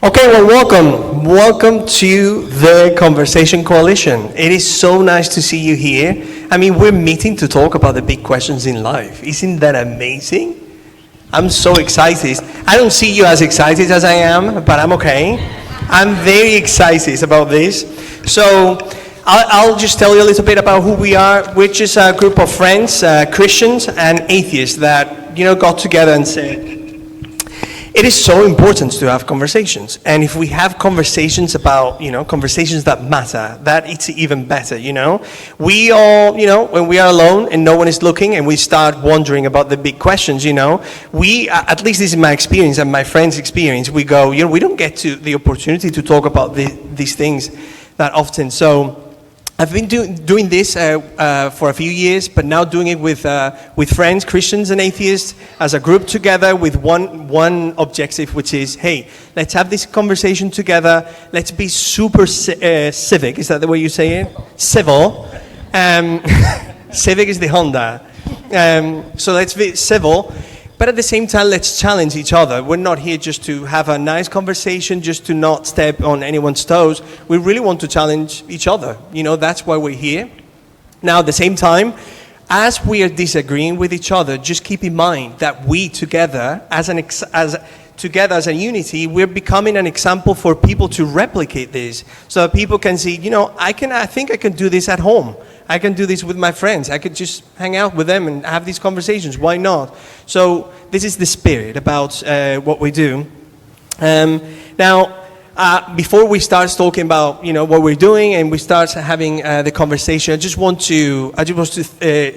Okay, well, welcome. Welcome to the Conversation Coalition. It is so nice to see you here. I mean, we're meeting to talk about the big questions in life. Isn't that amazing? I'm so excited. I don't see you as excited as I am, but I'm okay. I'm very excited about this. So I'll just tell you a little bit about who we are. We're just a group of friends, Christians and atheists that, got together and said, it is so important to have conversations. And if we have conversations about, conversations that matter, that it's even better, We all, when we are alone and no one is looking and we start wondering about the big questions, we, at least this is my experience and my friend's experience, we go, we don't get to the opportunity to talk about these things that often. So I've been doing this for a few years, but now doing it with friends, Christians and atheists, as a group together with one objective, which is, hey, let's have this conversation together. Let's be super civic. Is that the way you say it? Civil. Civic is the Honda. So let's be civil. But at the same time, let's challenge each other. We're not here just to have a nice conversation, just to not step on anyone's toes. We really want to challenge each other. That's why we're here. Now, at the same time, as we are disagreeing with each other, just keep in mind that we together, as a unity, we're becoming an example for people to replicate this, so that people can see, I think I can do this at home. I can do this with my friends. I could just hang out with them and have these conversations. Why not? So this is the spirit about what we do. Now, before we start talking about what we're doing and we start having the conversation, I just want to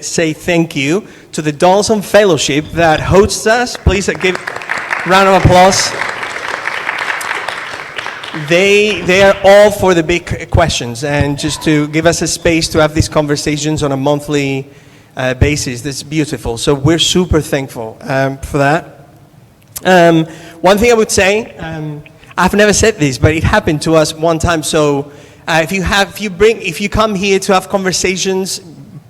say thank you to the Dawson Fellowship that hosts us. Please give a round of applause. They are all for the big questions and just to give us a space to have these conversations on a monthly basis. That's beautiful. So we're super thankful for that. One thing I would say, I've never said this, but it happened to us one time. So if you come here to have conversations,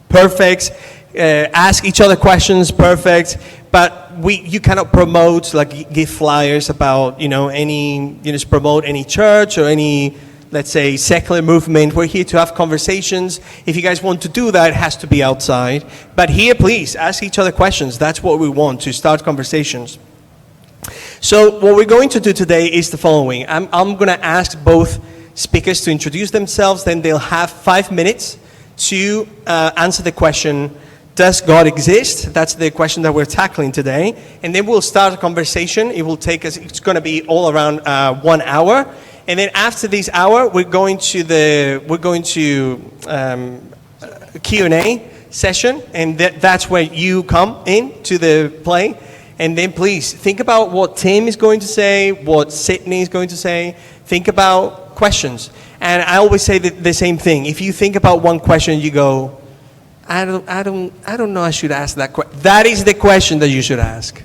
perfect. Ask each other questions, perfect. But you cannot promote, give flyers about, promote any church or any, let's say, secular movement. We're here to have conversations. If you guys want to do that, it has to be outside. But here, please, ask each other questions. That's what we want, to start conversations. So what we're going to do today is the following. I'm going to ask both speakers to introduce themselves, then they'll have 5 minutes to answer the question, does God exist? That's the question that we're tackling today. And then we'll start a conversation. It will take us, it's going to be all around 1 hour. And then after this hour, we're going to Q&A session. And that's where you come in to the play. And then please think about what Tim is going to say, what Sydney is going to say. Think about questions. And I always say the same thing. If you think about one question, you go, I don't know I should ask that question. That is the question that you should ask.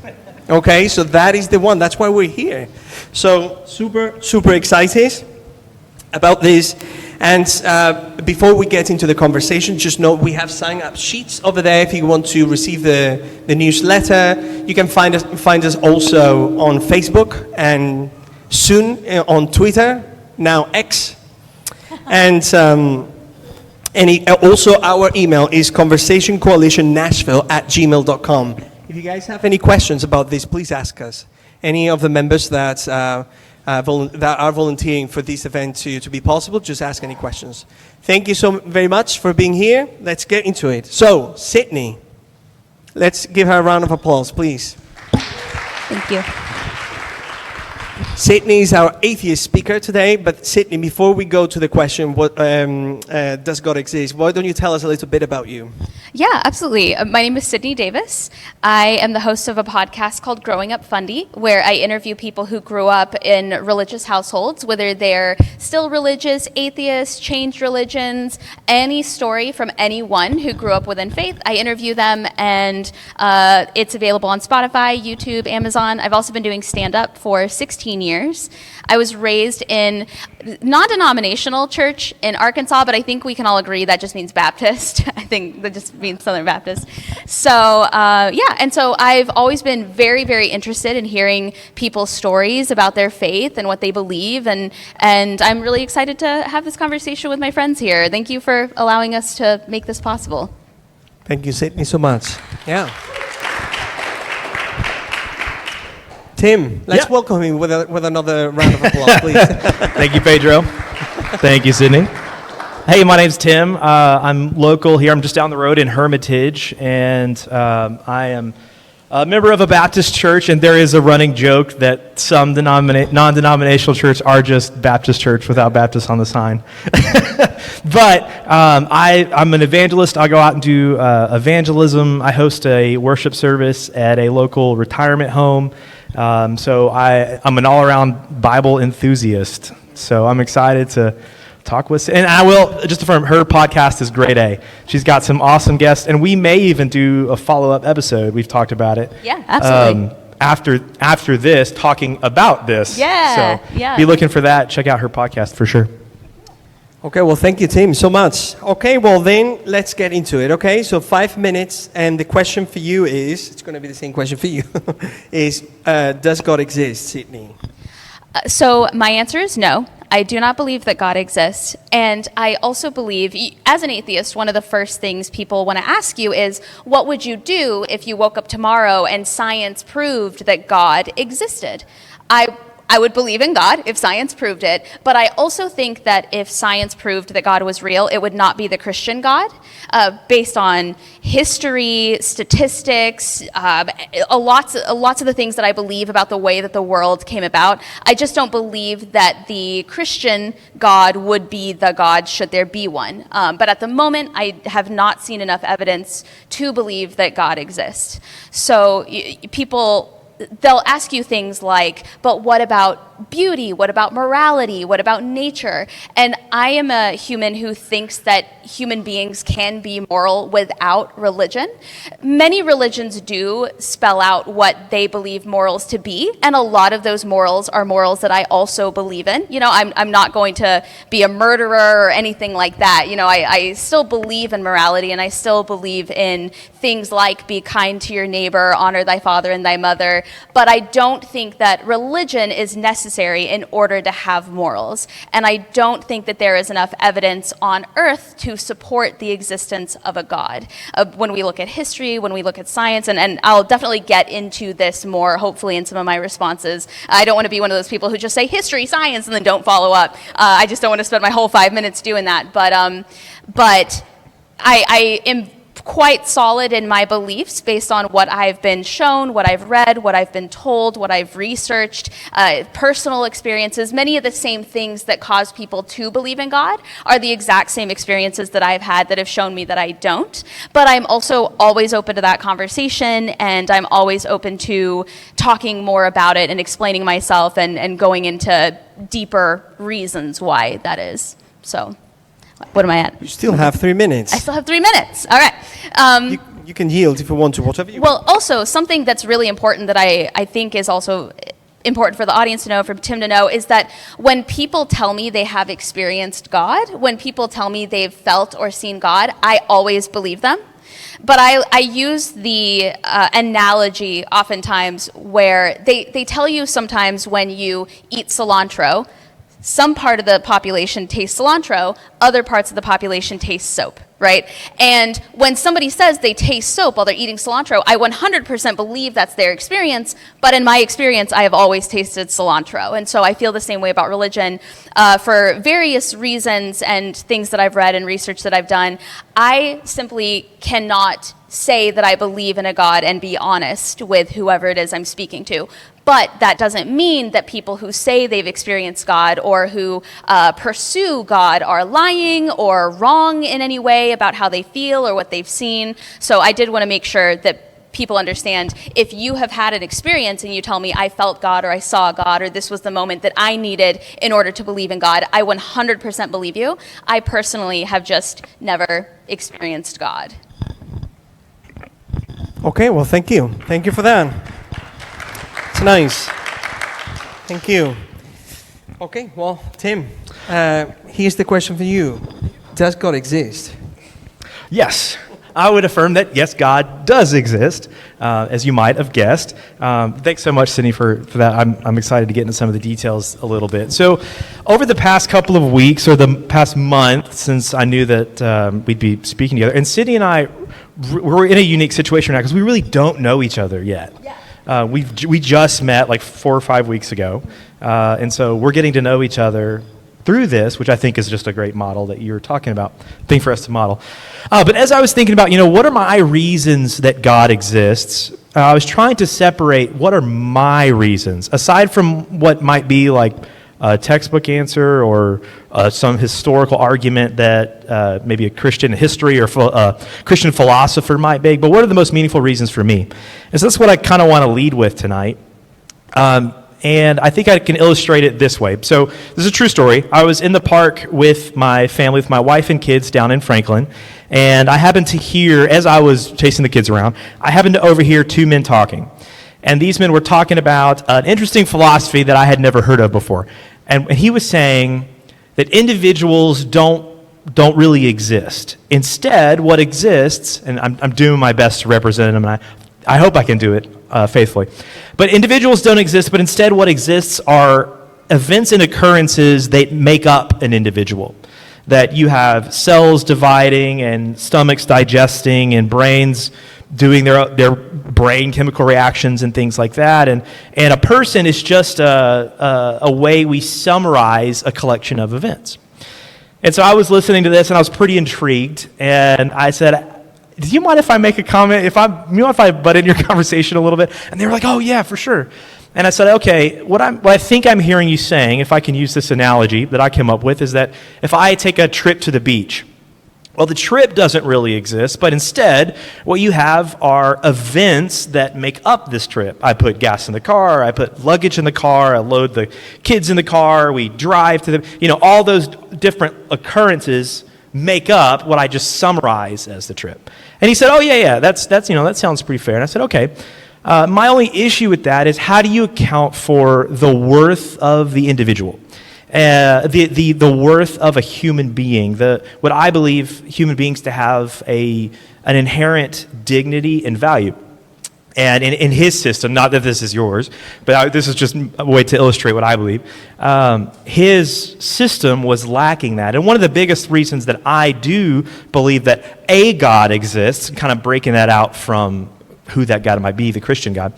Okay, so that is the one. That's why we're here. So super excited about this. And before we get into the conversation, just know we have sign-up sheets over there if you want to receive the newsletter. You can find us also on Facebook and soon on Twitter, now X. And also our email is conversationcoalitionnashville@gmail.com. If you guys have any questions about this, please ask us. Any of the members that are volunteering for this event to be possible, just ask any questions. Thank you so very much for being here. Let's get into it. So, Sydney, let's give her a round of applause, please. Thank you. Sydney is our atheist speaker today, but Sydney, before we go to the question, what does God exist? Why don't you tell us a little bit about you? Yeah, absolutely. My name is Sydney Davis. I am the host of a podcast called Growing Up Fundy, where I interview people who grew up in religious households, whether they're still religious, atheists, changed religions, any story from anyone who grew up within faith. I interview them, and it's available on Spotify, YouTube, Amazon. I've also been doing stand-up for 16 years. I was raised in non-denominational church in Arkansas, but I think we can all agree that just means Baptist. I think that just being Southern Baptist. So, and so I've always been very, very interested in hearing people's stories about their faith and what they believe, and I'm really excited to have this conversation with my friends here. Thank you for allowing us to make this possible. Thank you, Sydney, so much. Yeah. Tim, let's welcome him with another round of applause, please. Thank you, Pedro. Thank you, Sydney. Hey, my name's Tim. I'm local here. I'm just down the road in Hermitage, and I am a member of a Baptist church, and there is a running joke that some non-denominational churches are just Baptist church without Baptist on the sign. But I'm an evangelist. I go out and do evangelism. I host a worship service at a local retirement home. So I'm an all-around Bible enthusiast. So I'm excited to talk with, and I will just affirm her podcast is grade A. She's got some awesome guests, and we may even do a follow-up episode. We've talked about it. Yeah, absolutely. After this, talking about this. Yeah, So yeah. be looking for that. Check out her podcast for sure. Okay, well, thank you, Tim, so much. Okay, well, then let's get into it, okay? So 5 minutes, and the question for you is, it's going to be the same question for you, is, does God exist, Sydney? So my answer is no. I do not believe that God exists. And I also believe, as an atheist, one of the first things people want to ask you is, what would you do if you woke up tomorrow and science proved that God existed? I would believe in God if science proved it, but I also think that if science proved that God was real, it would not be the Christian God. Based on history, statistics, lots of the things that I believe about the way that the world came about, I just don't believe that the Christian God would be the God should there be one. But at the moment, I have not seen enough evidence to believe that God exists. So they'll ask you things like, but what about beauty? What about morality? What about nature? And I am a human who thinks that human beings can be moral without religion. Many religions do spell out what they believe morals to be, and a lot of those morals are morals that I also believe in. You know, I'm not going to be a murderer or anything like that. You know, I still believe in morality, and I still believe in things like be kind to your neighbor, honor thy father and thy mother, but I don't think that religion is necessary in order to have morals. And I don't think that there is enough evidence on earth to support the existence of a God. When we look at history, when we look at science, and I'll definitely get into this more, hopefully, in some of my responses. I don't want to be one of those people who just say history, science, and then don't follow up. I just don't want to spend my whole 5 minutes doing that. But I am quite solid in my beliefs based on what I've been shown, what I've read, what I've been told, what I've researched, personal experiences. Many of the same things that cause people to believe in God are the exact same experiences that I've had that have shown me that I don't. But I'm also always open to that conversation, and I'm always open to talking more about it and explaining myself and going into deeper reasons why that is. So what am I at? You still have 3 minutes. I still have 3 minutes. All right. You can yield if you want to, whatever you want. Well, also, something that's really important that I think is also important for the audience to know, for Tim to know, is that when people tell me they have experienced God, when people tell me they've felt or seen God, I always believe them. But I use the analogy oftentimes where they tell you sometimes when you eat cilantro, some part of the population tastes cilantro, other parts of the population taste soap, right? And when somebody says they taste soap while they're eating cilantro, I 100% believe that's their experience, but in my experience, I have always tasted cilantro. And so I feel the same way about religion. For various reasons and things that I've read and research that I've done, I simply cannot say that I believe in a God and be honest with whoever it is I'm speaking to. But that doesn't mean that people who say they've experienced God or who pursue God are lying or wrong in any way about how they feel or what they've seen. So I did want to make sure that people understand, if you have had an experience and you tell me I felt God or I saw God or this was the moment that I needed in order to believe in God, I 100% believe you. I personally have just never experienced God. Okay, well, thank you. Thank you for that. It's nice. Thank you. Okay, well, Tim, here's the question for you. Does God exist? Yes. I would affirm that, yes, God does exist, as you might have guessed. Thanks so much, Sydney, for that. I'm excited to get into some of the details a little bit. So over the past couple of weeks, or the past month, since I knew that we'd be speaking together, and Sydney and I, we're in a unique situation now because we really don't know each other yet. Yeah. We just met like 4 or 5 weeks ago, and so we're getting to know each other through this, which I think is just a great model that you're talking about, thing for us to model. But as I was thinking about, what are my reasons that God exists, I was trying to separate what are my reasons, aside from what might be like a textbook answer or some historical argument that maybe a Christian history or Christian philosopher might make, but what are the most meaningful reasons for me? And so that's what I kind of want to lead with tonight. And I think I can illustrate it this way. So this is a true story. I was in the park with my family, with my wife and kids down in Franklin, and I happened to hear, as I was chasing the kids around, I happened to overhear 2 men talking. And these men were talking about an interesting philosophy that I had never heard of before. And he was saying that individuals don't really exist. Instead, what exists, and I'm doing my best to represent them, and I hope I can do it faithfully. But individuals don't exist, but instead what exists are events and occurrences that make up an individual. That you have cells dividing and stomachs digesting and brains doing their brain chemical reactions and things like that. And a person is just a way we summarize a collection of events. And so I was listening to this and I was pretty intrigued. And I said, do you mind if I make a comment? If I butt in your conversation a little bit? And they were like, oh yeah, for sure. And I said, okay, what I think I'm hearing you saying, if I can use this analogy that I came up with, is that if I take a trip to the beach, well, the trip doesn't really exist, but instead, what you have are events that make up this trip. I put gas in the car, I put luggage in the car, I load the kids in the car, we drive to all those different occurrences make up what I just summarize as the trip. And he said, oh yeah, that sounds pretty fair. And I said, okay. My only issue with that is how do you account for the worth of the individual? The worth of a human being, what I believe human beings to have an inherent dignity and value. And in his system, not that this is yours, but this is just a way to illustrate what I believe, his system was lacking that. And one of the biggest reasons that I do believe that a God exists, kind of breaking that out from who that God might be, the Christian God,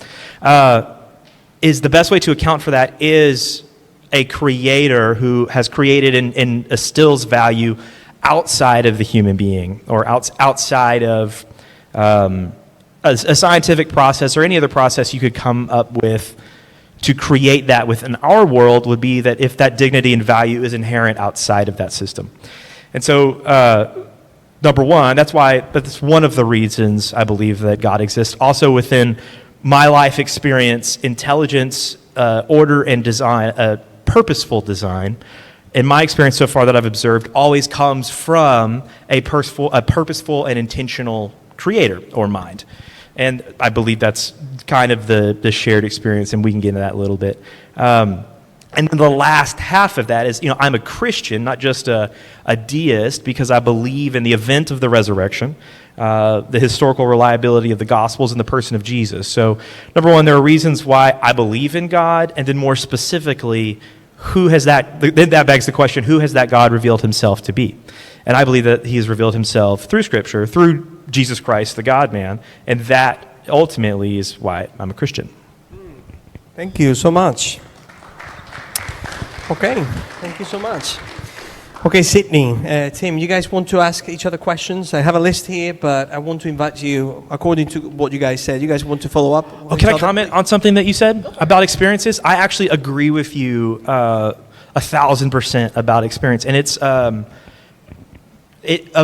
is the best way to account for that is a creator who has created and instills value outside of the human being or outside of a scientific process or any other process you could come up with to create that within our world would be that if that dignity and value is inherent outside of that system. And so, number one, that's one of the reasons I believe that God exists. Also within my life experience, intelligence, order, and design, purposeful design, in my experience so far that I've observed, always comes from a purposeful and intentional creator or mind. And I believe that's kind of the shared experience, and we can get into that a little bit. And then the last half of that is, I'm a Christian, not just a deist, because I believe in the event of the resurrection, the historical reliability of the Gospels, and the person of Jesus. So, number one, there are reasons why I believe in God, and then more specifically, then that begs the question, who has that God revealed himself to be? And I believe that he has revealed himself through Scripture, through Jesus Christ, the God-man, and that ultimately is why I'm a Christian. Thank you so much. Okay, thank you so much. Okay, Sydney, Tim, you guys want to ask each other questions? I have a list here, but I want to invite you, according to what you guys said, you guys want to follow up? Can I comment on something that you said about experiences? I actually agree with you 1,000% about experience, and it's a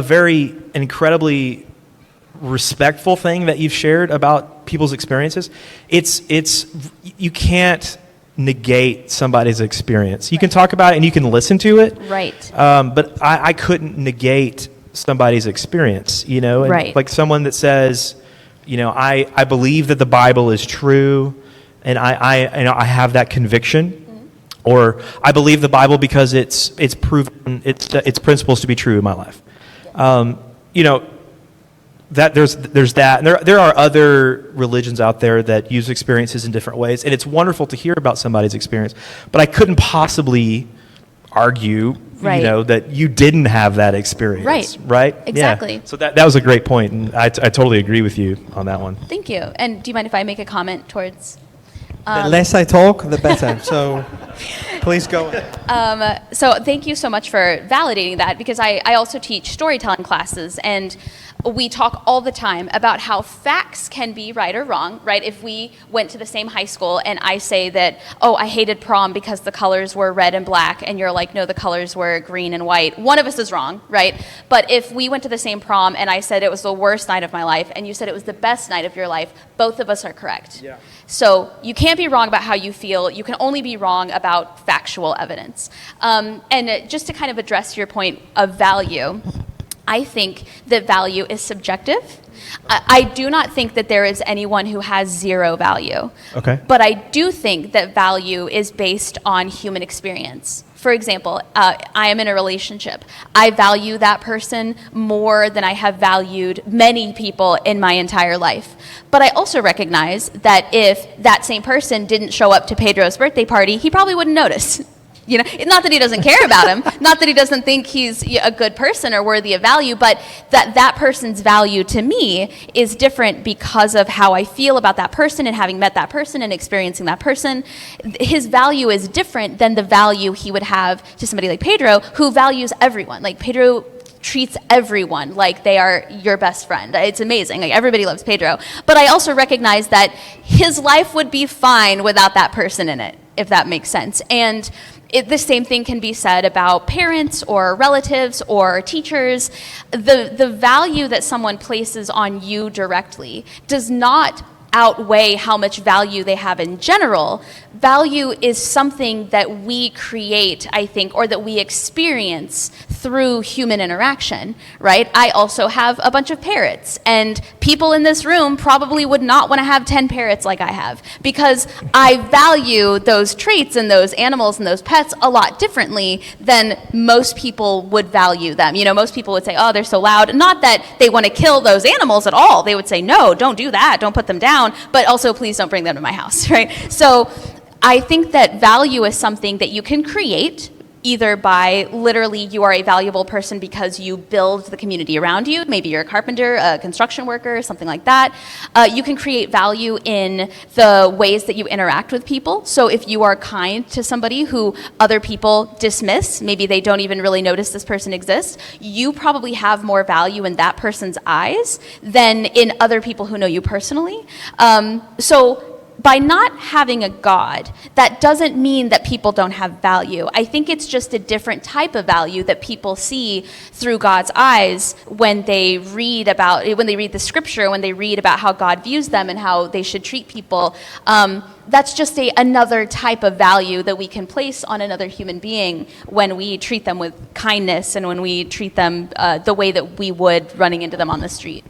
very incredibly respectful thing that you've shared about people's experiences. It's you can't negate somebody's experience. You can talk about it and you can listen to it. Right. But I couldn't negate somebody's experience, and right. Like someone that says, I believe that the Bible is true and I have that conviction. Mm-hmm. Or I believe the Bible because it's proven its principles to be true in my life. that there's that. And there are other religions out there that use experiences in different ways, and it's wonderful to hear about somebody's experience. But I couldn't possibly argue, Right. that you didn't have that experience. Right? Exactly. Yeah. So that was a great point, and I totally agree with you on that one. Thank you. And do you mind if I make a comment towards? The less I talk, the better. So please go ahead. So thank you so much for validating that, because I also teach storytelling classes, and we talk all the time about how facts can be right or wrong, right? If we went to the same high school and I say that, oh, I hated prom because the colors were red and black, and you're like, no, the colors were green and white, one of us is wrong, right? But if we went to the same prom and I said it was the worst night of my life and you said it was the best night of your life, both of us are correct. Yeah. So you can't be wrong about how you feel. You can only be wrong about factual evidence. And just to kind of address your point of value, I think that value is subjective. I do not think that there is anyone who has zero value. Okay. But I do think that value is based on human experience. For example, I am in a relationship. I value that person more than I have valued many people in my entire life. But I also recognize that if that same person didn't show up to Pedro's birthday party, he probably wouldn't notice. Not that he doesn't care about him, not that he doesn't think he's a good person or worthy of value, but that person's value to me is different because of how I feel about that person and having met that person and experiencing that person. His value is different than the value he would have to somebody like Pedro, who values everyone. Like, Pedro treats everyone like they are your best friend. It's amazing. Like, everybody loves Pedro. But I also recognize that his life would be fine without that person in it, if that makes sense. And the same thing can be said about parents or relatives or teachers. The value that someone places on you directly does not outweigh how much value they have in general. Value is something that we create, I think, or that we experience through human interaction, right? I also have a bunch of parrots, and people in this room probably would not want to have 10 parrots like I have, because I value those traits and those animals and those pets a lot differently than most people would value them. Most people would say, oh, they're so loud. Not that they want to kill those animals at all. They would say, no, don't do that. Don't put them down. But also, please don't bring them to my house, right? So I think that value is something that you can create either by literally you are a valuable person because you build the community around you. Maybe you're a carpenter, a construction worker, something like that. You can create value in the ways that you interact with people. So if you are kind to somebody who other people dismiss, maybe they don't even really notice this person exists, you probably have more value in that person's eyes than in other people who know you personally. So by not having a God, that doesn't mean that people don't have value. I think it's just a different type of value that people see through God's eyes when they read the scripture, when they read about how God views them and how they should treat people. That's just another type of value that we can place on another human being when we treat them with kindness and when we treat them the way that we would running into them on the street.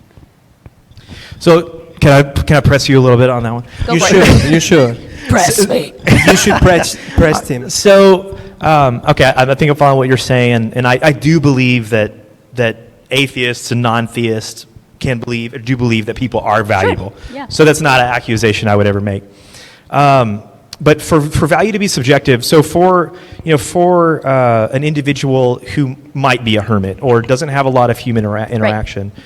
So can I press you a little bit on that one? You should. Press me. You should press him. So, okay, I think I'm following what you're saying, and I do believe that atheists and non-theists do believe that people are valuable. Sure. Yeah. So that's not an accusation I would ever make. But for value to be subjective, so for an individual who might be a hermit or doesn't have a lot of human interaction. Right.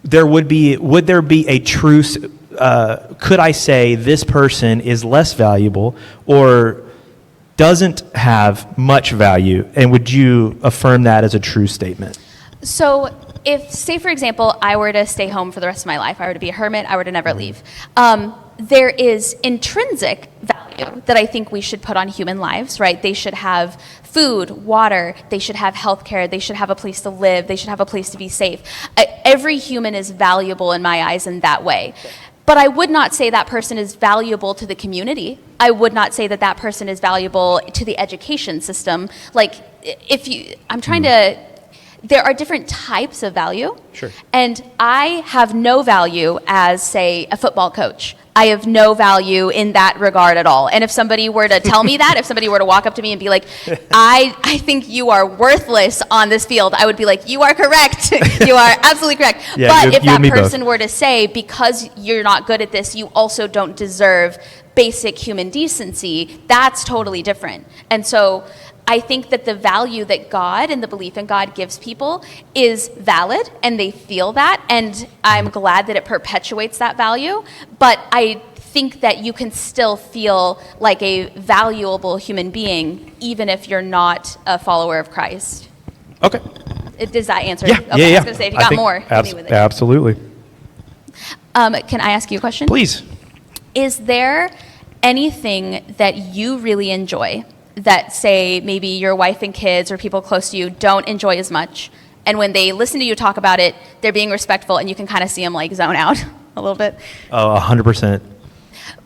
Would there be a true, could I say this person is less valuable or doesn't have much value, and would you affirm that as a true statement? So if, say for example, I were to stay home for the rest of my life, I were to be a hermit, I were to never leave, there is intrinsic value that I think we should put on human lives, right? They should have food, water, they should have healthcare, they should have a place to live, they should have a place to be safe. Every human is valuable in my eyes in that way. But I would not say that person is valuable to the community. I would not say that that person is valuable to the education system. Like, there are different types of value. Sure. And I have no value as, say, a football coach. I have no value in that regard at all. And if somebody were to tell me that, if somebody were to walk up to me and be like, I think you are worthless on this field, I would be like, you are correct. You are absolutely correct. Yeah, but if that me person both. were to say, because you're not good at this, you also don't deserve basic human decency, that's totally different. And so I think that the value that God and the belief in God gives people is valid, and they feel that, and I'm glad that it perpetuates that value. But I think that you can still feel like a valuable human being even if you're not a follower of Christ. Okay. Does that answer? Yeah, Okay, yeah. I was going to say, if you got more, hit me with it. Absolutely. Can I ask you a question? Please. Is there anything that you really enjoy that, say, maybe your wife and kids or people close to you don't enjoy as much, and when they listen to you talk about it, they're being respectful, and you can kind of see them like zone out a little bit? Oh, 100%.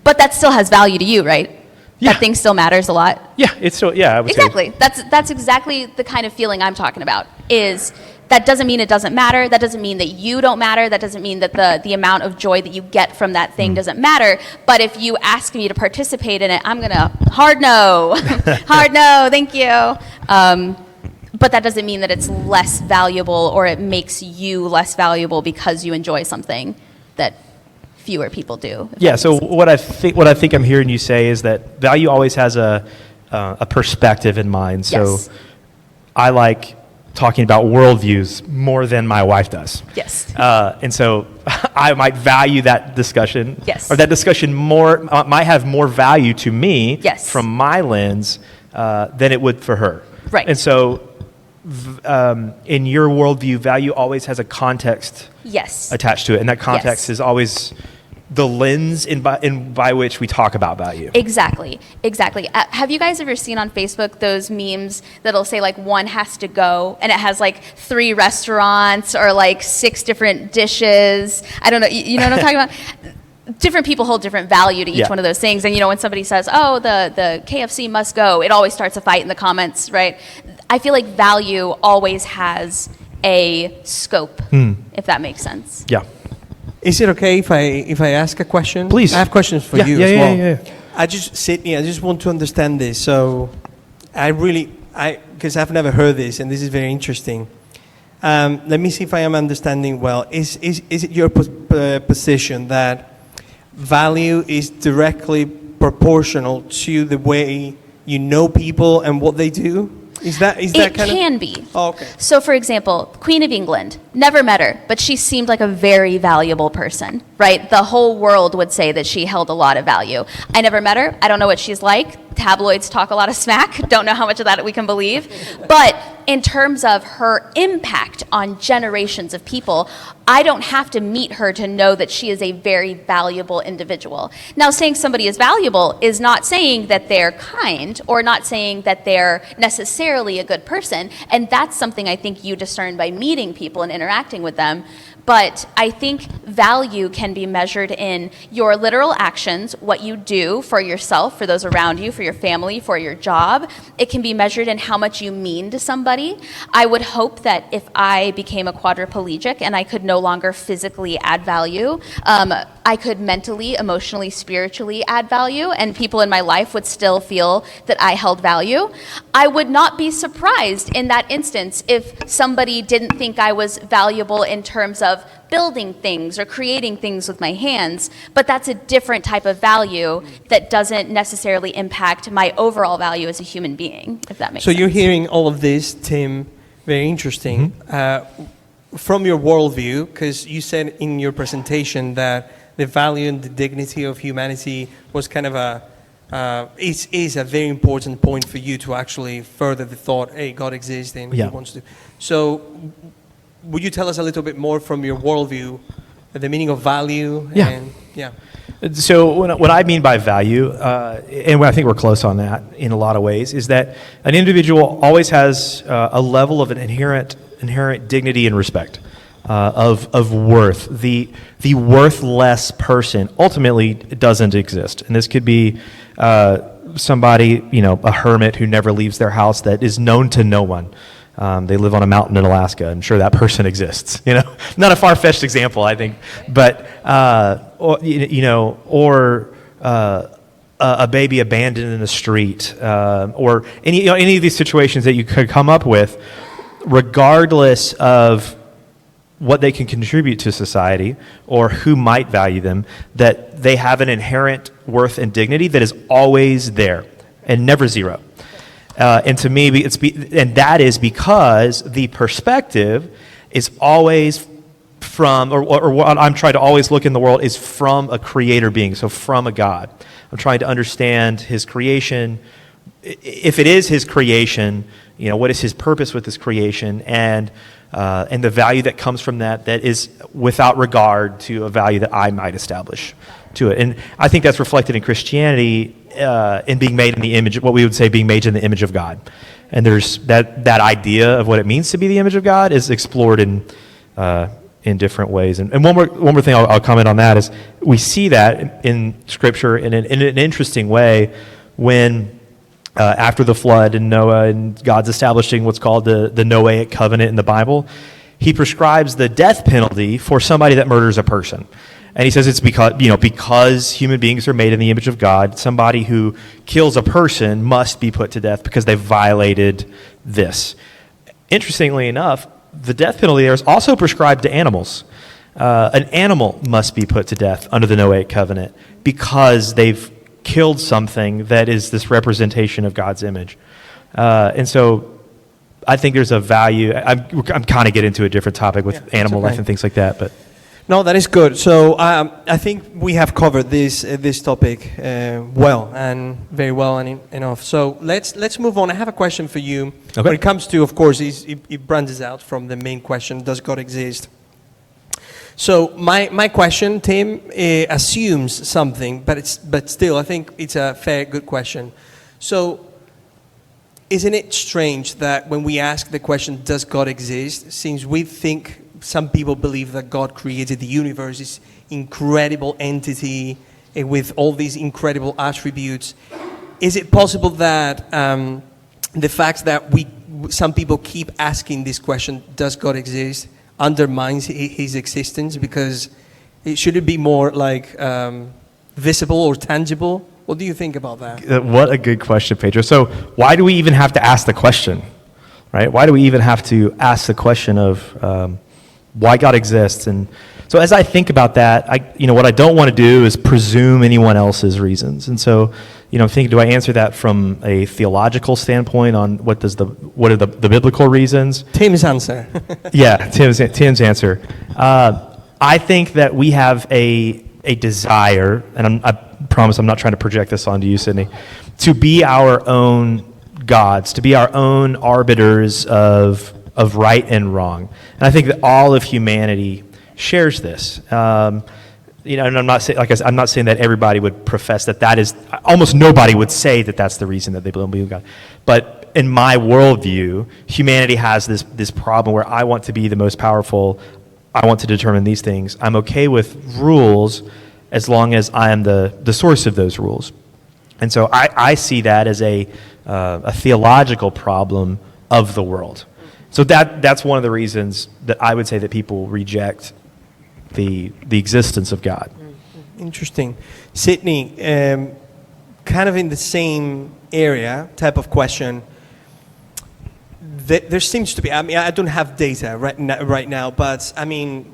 But that still has value to you, right? Yeah. That thing still matters a lot. Yeah, it's still, yeah, I would say. Exactly. That's exactly the kind of feeling I'm talking about. Is that doesn't mean it doesn't matter. That doesn't mean that you don't matter. That doesn't mean that the amount of joy that you get from that thing doesn't matter. But if you ask me to participate in it, I'm gonna hard no, hard no, thank you. But that doesn't mean that it's less valuable or it makes you less valuable because you enjoy something that fewer people do. Yeah. So what I think I'm hearing you say is that value always has a perspective in mind. So Yes. I like talking about worldviews more than my wife does. Yes. And so I might value that discussion. Yes. Or that discussion might have more value to me Yes. from my lens than it would for her. Right. And so in your worldview, value always has a context Yes. attached to it. And that context Yes. is always the lens by which we talk about value. Exactly. Have you guys ever seen on Facebook those memes that'll say like one has to go, and it has like 3 restaurants or like 6 different dishes? I don't know. You know what I'm talking about? Different people hold different value to each Yeah. one of those things. And you know, when somebody says, "Oh, the KFC must go," it always starts a fight in the comments, right? I feel like value always has a scope, if that makes sense. Yeah. Is it okay if I ask a question? Please. I have questions for Yeah, you yeah, as yeah, well. yeah. Sydney, I just want to understand this. So, because I've never heard this, and this is very interesting. Let me see if I am understanding well. Is it your position that value is directly proportional to the way you know people and what they do? Is that It kind of? can be. Oh, okay. So, for example, Queen of England, never met her, but she seemed like a very valuable person, right? The whole world would say that she held a lot of value. I never met her. I don't know what she's like. Tabloids talk a lot of smack. Don't know how much of that we can believe. But in terms of her impact on generations of people, I don't have to meet her to know that she is a very valuable individual. Now, saying somebody is valuable is not saying that they're kind or not saying that they're necessarily a good person. And that's something I think you discern by meeting people and interacting with them. But I think value can be measured in your literal actions, what you do for yourself, for those around you, for your family, for your job. It can be measured in how much you mean to somebody. I would hope that if I became a quadriplegic and I could no longer physically add value, I could mentally, emotionally, spiritually add value, and people in my life would still feel that I held value. I would not be surprised in that instance if somebody didn't think I was valuable in terms of building things or creating things with my hands, but that's a different type of value that doesn't necessarily impact my overall value as a human being, if that makes sense. So you're hearing all of this, Tim, very interesting. From your worldview, because you said in your presentation that the value and the dignity of humanity was kind of is a very important point for you to actually further the thought, hey, God exists and He wants to. So would you tell us a little bit more from your worldview, the meaning of value? Yeah. And, yeah. So what I mean by value, and I think we're close on that in a lot of ways, is that an individual always has a level of an inherent dignity and respect of worth. The worthless person ultimately doesn't exist, and this could be somebody, a hermit who never leaves their house, that is known to no one. They live on a mountain in Alaska. I'm sure that person exists. Not a far-fetched example, I think, but or a baby abandoned in the street, or any of these situations that you could come up with, regardless of what they can contribute to society or who might value them, that they have an inherent worth and dignity that is always there and never zero. And to me, and that is because the perspective is always from, or what I'm trying to always look in the world is from a creator being, so from a God. I'm trying to understand his creation. If it is his creation, what is his purpose with this creation, and the value that comes from that is without regard to a value that I might establish to it. And I think that's reflected in Christianity in being made in the image, what we would say being made in the image of God. And there's that idea of what it means to be the image of God is explored in different ways. And one more thing I'll comment on that is we see that in Scripture in an interesting way when after the flood and Noah and God's establishing what's called the Noahic covenant in the Bible, he prescribes the death penalty for somebody that murders a person. And he says it's because human beings are made in the image of God, somebody who kills a person must be put to death because they violated this. Interestingly enough, the death penalty there is also prescribed to animals. An animal must be put to death under the Noahic covenant because they've killed something that is this representation of God's image. And so I think there's a value. I'm kind of getting into a different topic with animal life and things like that, but no, that is good. So I think we have covered this topic well and very well and enough. So let's move on. I have a question for you. Okay. When it comes to, of course, it branches out from the main question: does God exist? So my question, Tim, assumes something, but still, I think it's a fair, good question. So, isn't it strange that when we ask the question, does God exist, since we think some people believe that God created the universe, this incredible entity with all these incredible attributes, is it possible that the fact that some people keep asking this question, does God exist, undermines his existence, because it should be more like visible or tangible? What do you think about that? What a good question, Pedro. So why do we even have to ask the question, right? Why do we even have to ask the question of why God exists? And so as I think about that, what I don't want to do is presume anyone else's reasons. And so, I'm thinking, do I answer that from a theological standpoint on what are the biblical reasons? Tim's answer. Yeah, Tim's answer. I think that we have a desire, and I promise I'm not trying to project this onto you, Sydney, to be our own gods, to be our own arbiters of right and wrong. And I think that all of humanity shares this. And I'm not saying, I'm not saying that everybody would profess that is. Almost nobody would say that that's the reason that they don't believe in God. But in my worldview, humanity has this problem where I want to be the most powerful. I want to determine these things. I'm okay with rules as long as I am the source of those rules. And so I see that as a theological problem of the world. So that's one of the reasons that I would say that people reject the existence of God. Interesting. Sydney, kind of in the same area type of question. There seems to be, I don't have data right now, but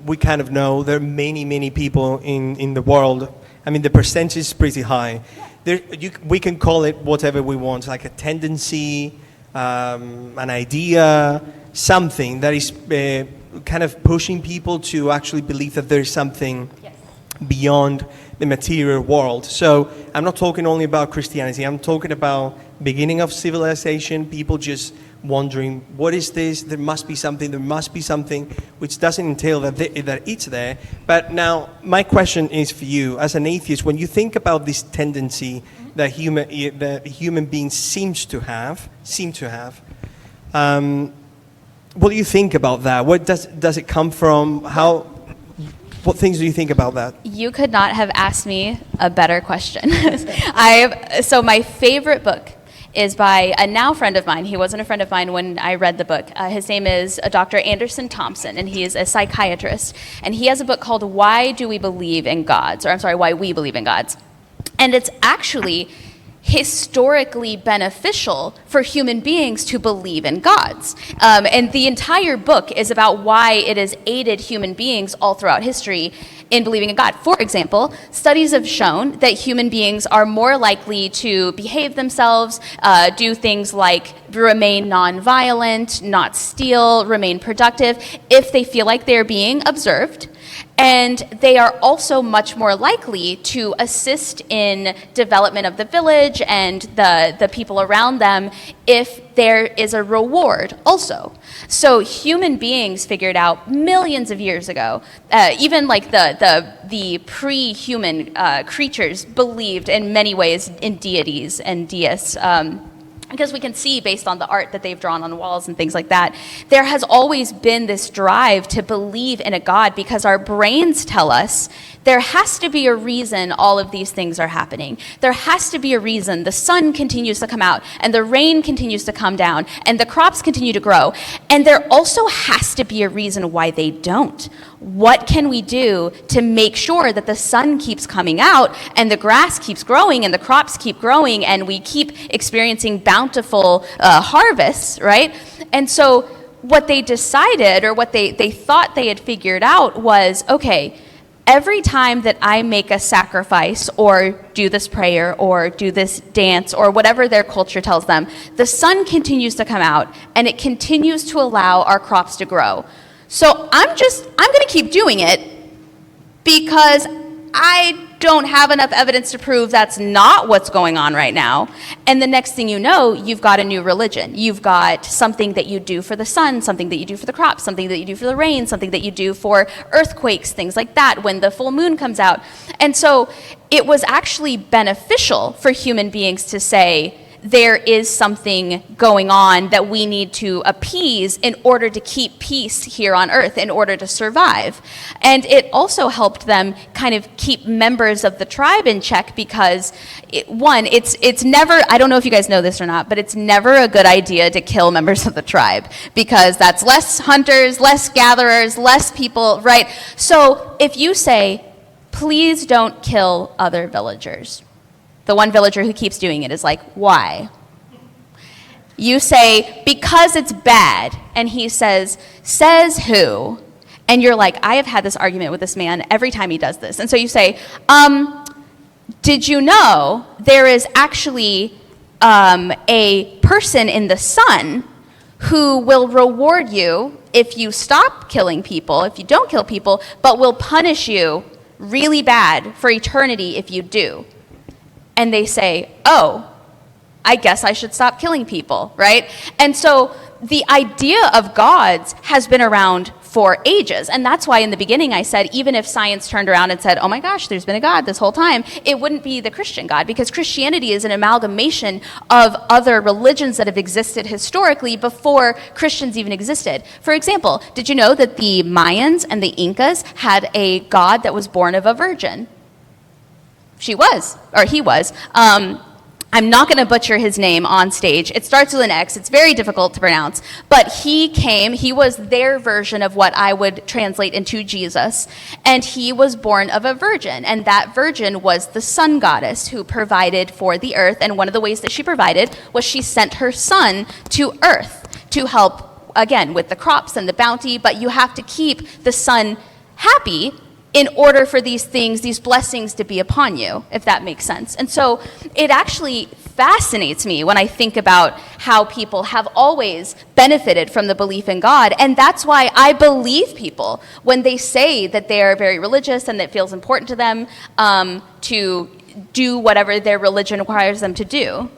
we kind of know there are many people in the world. The percentage is pretty high. We can call it whatever we want, like a tendency, an idea, something that is kind of pushing people to actually believe that there's something beyond the material world. So I'm not talking only about Christianity. I'm talking about beginning of civilization, people just wondering, what is this? There must be something, which doesn't entail that it's there. But now, my question is for you, as an atheist, when you think about this tendency that human beings seem to have, what do you think about that? What does it come from? What things do you think about that? You could not have asked me a better question. So my favorite book is by a now friend of mine. He wasn't a friend of mine when I read the book. His name is Dr. Anderson Thompson, and he is a psychiatrist. And he has a book called Why Do We Believe in Gods? Why We Believe in Gods. And it's actually historically beneficial for human beings to believe in gods. And the entire book is about why it has aided human beings all throughout history in believing in God. For example, studies have shown that human beings are more likely to behave themselves, do things like remain nonviolent, not steal, remain productive, if they feel like they're being observed. And they are also much more likely to assist in development of the village and the people around them if there is a reward also. So human beings figured out millions of years ago, even like the pre-human creatures believed in many ways in deities and deists. Because we can see based on the art that they've drawn on walls and things like that, there has always been this drive to believe in a God because our brains tell us there has to be a reason all of these things are happening. There has to be a reason the sun continues to come out and the rain continues to come down and the crops continue to grow. And there also has to be a reason why they don't. What can we do to make sure that the sun keeps coming out and the grass keeps growing and the crops keep growing and we keep experiencing bountiful harvests, right? And so what they decided, or what they thought they had figured out was, okay, every time that I make a sacrifice or do this prayer or do this dance or whatever their culture tells them, the sun continues to come out and it continues to allow our crops to grow. So I'm going to keep doing it because I don't have enough evidence to prove that's not what's going on right now. And the next thing you know, you've got a new religion. You've got something that you do for the sun, something that you do for the crops, something that you do for the rain, something that you do for earthquakes, things like that, when the full moon comes out. And so it was actually beneficial for human beings to say, there is something going on that we need to appease in order to keep peace here on earth, in order to survive. And it also helped them kind of keep members of the tribe in check because, it's never, I don't know if you guys know this or not, but it's never a good idea to kill members of the tribe because that's less hunters, less gatherers, less people, right? So if you say, please don't kill other villagers, the one villager who keeps doing it is like, why? You say, because it's bad. And he says who? And you're like, I have had this argument with this man every time he does this. And so you say, did you know there is actually a person in the sun who will reward you if you stop killing people, if you don't kill people, but will punish you really bad for eternity if you do? And they say, oh, I guess I should stop killing people, right? And so the idea of gods has been around for ages. And that's why in the beginning I said, even if science turned around and said, oh my gosh, there's been a God this whole time, it wouldn't be the Christian God, because Christianity is an amalgamation of other religions that have existed historically before Christians even existed. For example, did you know that the Mayans and the Incas had a God that was born of a virgin? He was. I'm not going to butcher his name on stage. It starts with an X. It's very difficult to pronounce. But he was their version of what I would translate into Jesus. And he was born of a virgin. And that virgin was the sun goddess who provided for the earth. And one of the ways that she provided was she sent her son to earth to help, again, with the crops and the bounty. But you have to keep the sun happy in order for these blessings to be upon you, if that makes sense. And so it actually fascinates me when I think about how people have always benefited from the belief in God. And that's why I believe people when they say that they're very religious and that it feels important to them to do whatever their religion requires them to do.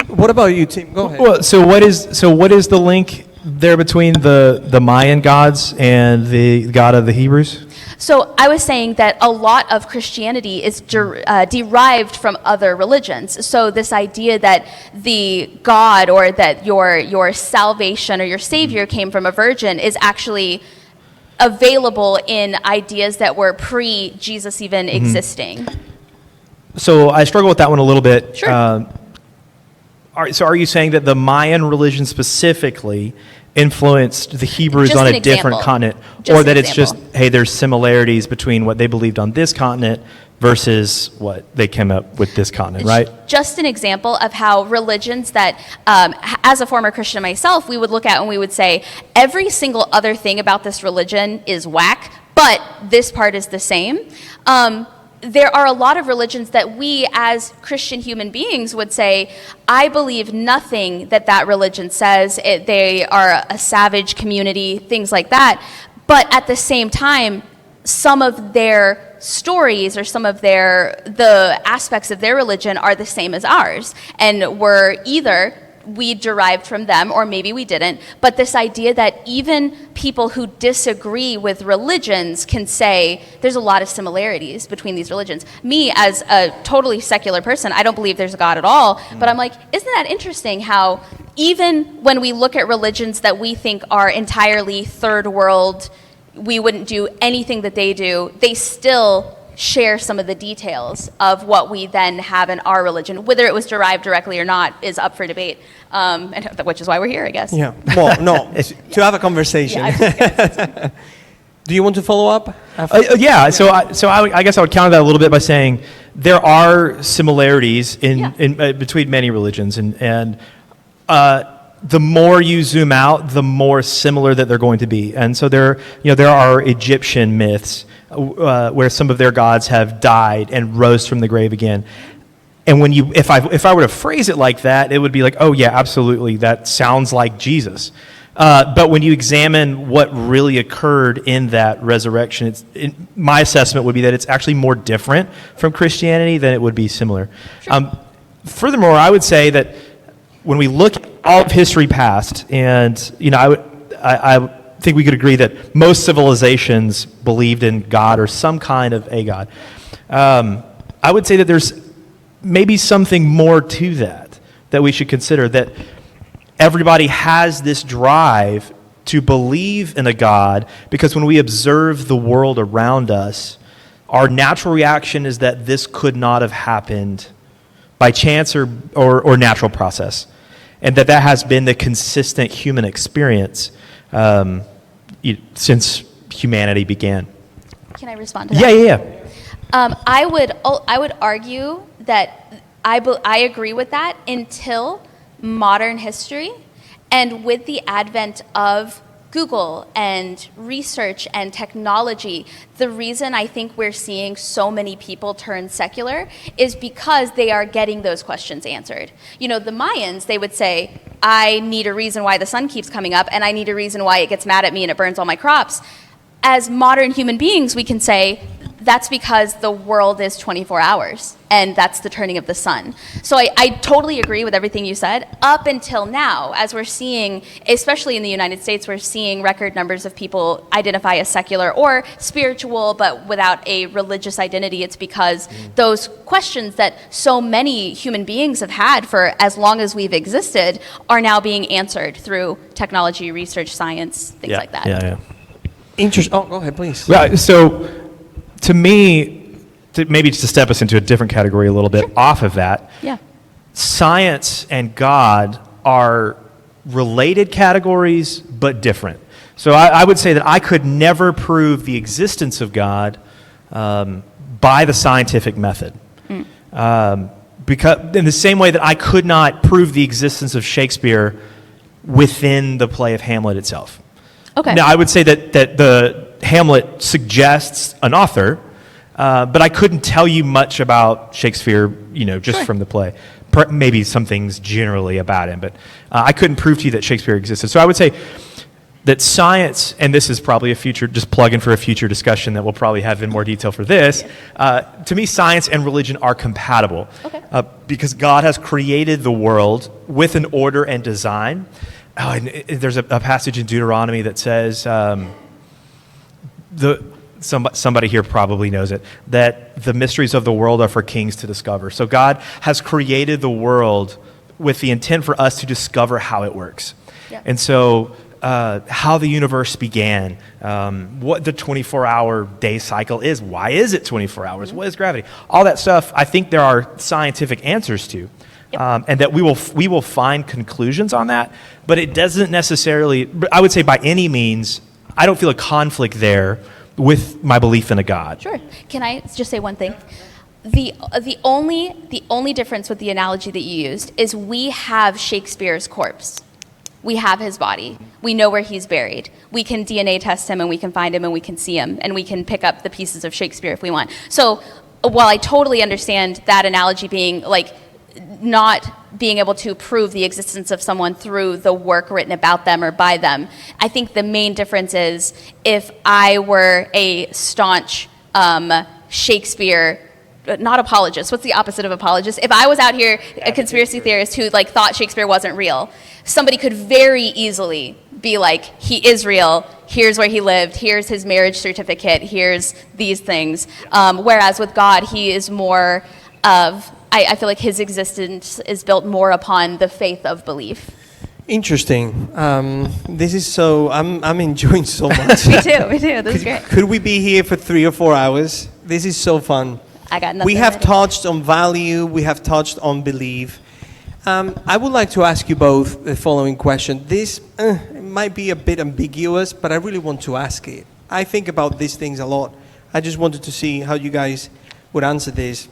What about you, Tim? Go ahead. Well, so what is the link there between the Mayan gods and the God of the Hebrews? So I was saying that a lot of Christianity is derived from other religions. So this idea that the God or that your salvation or your Savior came from a virgin is actually available in ideas that were pre-Jesus even existing. So I struggle with that one a little bit. Sure. So are you saying that the Mayan religion specifically influenced the Hebrews Just on an a different example. continent? Just Or an that it's just, example. hey, there's similarities between what they believed on this continent versus what they came up with this continent, right? Just an example of how religions that, as a former Christian myself, we would look at and we would say, every single other thing about this religion is whack, but this part is the same. There are a lot of religions that we as Christian human beings would say, I believe nothing that that religion says. They are a savage community, things like that. But at the same time, some of their stories or some of the aspects of their religion are the same as ours. And we're either we derived from them, or maybe we didn't. But this idea that even people who disagree with religions can say there's a lot of similarities between these religions. Me, as a totally secular person, I don't believe there's a God at all. But I'm like, isn't that interesting how even when we look at religions that we think are entirely third world, we wouldn't do anything that they do, they still share some of the details of what we then have in our religion. Whether it was derived directly or not is up for debate, and which is why we're here, I guess. Yeah. Well, no, to have a conversation. Yeah, Do you want to follow up? Yeah, so I guess I would counter that a little bit by saying there are similarities in between many religions, and the more you zoom out, the more similar that they're going to be. And so there are Egyptian myths where some of their gods have died and rose from the grave again. And if I were to phrase it like that, it would be like, oh yeah, absolutely, that sounds like Jesus. But when you examine what really occurred in that resurrection, my assessment would be that it's actually more different from Christianity than it would be similar. Sure. Furthermore, I would say that when we look at all of history past, and I think we could agree that most civilizations believed in God or some kind of a God. I would say that there's maybe something more to that we should consider, that everybody has this drive to believe in a God, because when we observe the world around us, our natural reaction is that this could not have happened by chance or natural process. And that has been the consistent human experience since humanity began. Can I respond to that? Yeah. I would argue that I agree with that until modern history, and with the advent of Google and research and technology, the reason I think we're seeing so many people turn secular is because they are getting those questions answered. The Mayans, they would say, I need a reason why the sun keeps coming up, and I need a reason why it gets mad at me and it burns all my crops. As modern human beings, we can say, that's because the world is 24 hours, and that's the turning of the sun. So I totally agree with everything you said. Up until now, as we're seeing, especially in the United States, we're seeing record numbers of people identify as secular or spiritual, but without a religious identity. It's because those questions that so many human beings have had for as long as we've existed are now being answered through technology, research, science, things like that. Yeah. Interesting. Oh, go ahead, please. Right. So, to me, maybe just to step us into a different category a little bit off of that, science and God are related categories, but different. So I would say that I could never prove the existence of God by the scientific method. Because in the same way that I could not prove the existence of Shakespeare within the play of Hamlet itself. Okay. Now, I would say that the Hamlet suggests an author, but I couldn't tell you much about Shakespeare, just from the play. Maybe some things generally about him, but I couldn't prove to you that Shakespeare existed. So I would say that science, and this is probably just plug in for a future discussion that we'll probably have in more detail for this. To me, science and religion are compatible. Okay. Because God has created the world with an order and design. And there's a passage in Deuteronomy that says, somebody here probably knows it, that the mysteries of the world are for kings to discover. So God has created the world with the intent for us to discover how it works. Yeah. And so how the universe began, what the 24-hour day cycle is, why is it 24 hours, what is gravity? All that stuff, I think there are scientific answers to. and that we will find conclusions on that. But it doesn't necessarily, I would say by any means, I don't feel a conflict there with my belief in a God. Sure. Can I just say one thing? The only difference with the analogy that you used is we have Shakespeare's corpse. We have his body. We know where he's buried. We can DNA test him and we can find him and we can see him and we can pick up the pieces of Shakespeare if we want. So while I totally understand that analogy being like not being able to prove the existence of someone through the work written about them or by them, I think the main difference is if I were a staunch Shakespeare, not apologist. What's the opposite of apologist? If I was out here, a conspiracy theorist who like thought Shakespeare wasn't real, somebody could very easily be like, he is real. Here's where he lived. Here's his marriage certificate. Here's these things. Whereas with God, he is more of, I feel like his existence is built more upon the faith of belief. Interesting. This is so, I'm enjoying so much. Me too. This is great. Could we be here for 3 or 4 hours? This is so fun. I got nothing. We have ready. touched on value. We have touched on belief. I would like to ask you both the following question. This might be a bit ambiguous, but I really want to ask it. I think about these things a lot. I just wanted to see how you guys would answer this.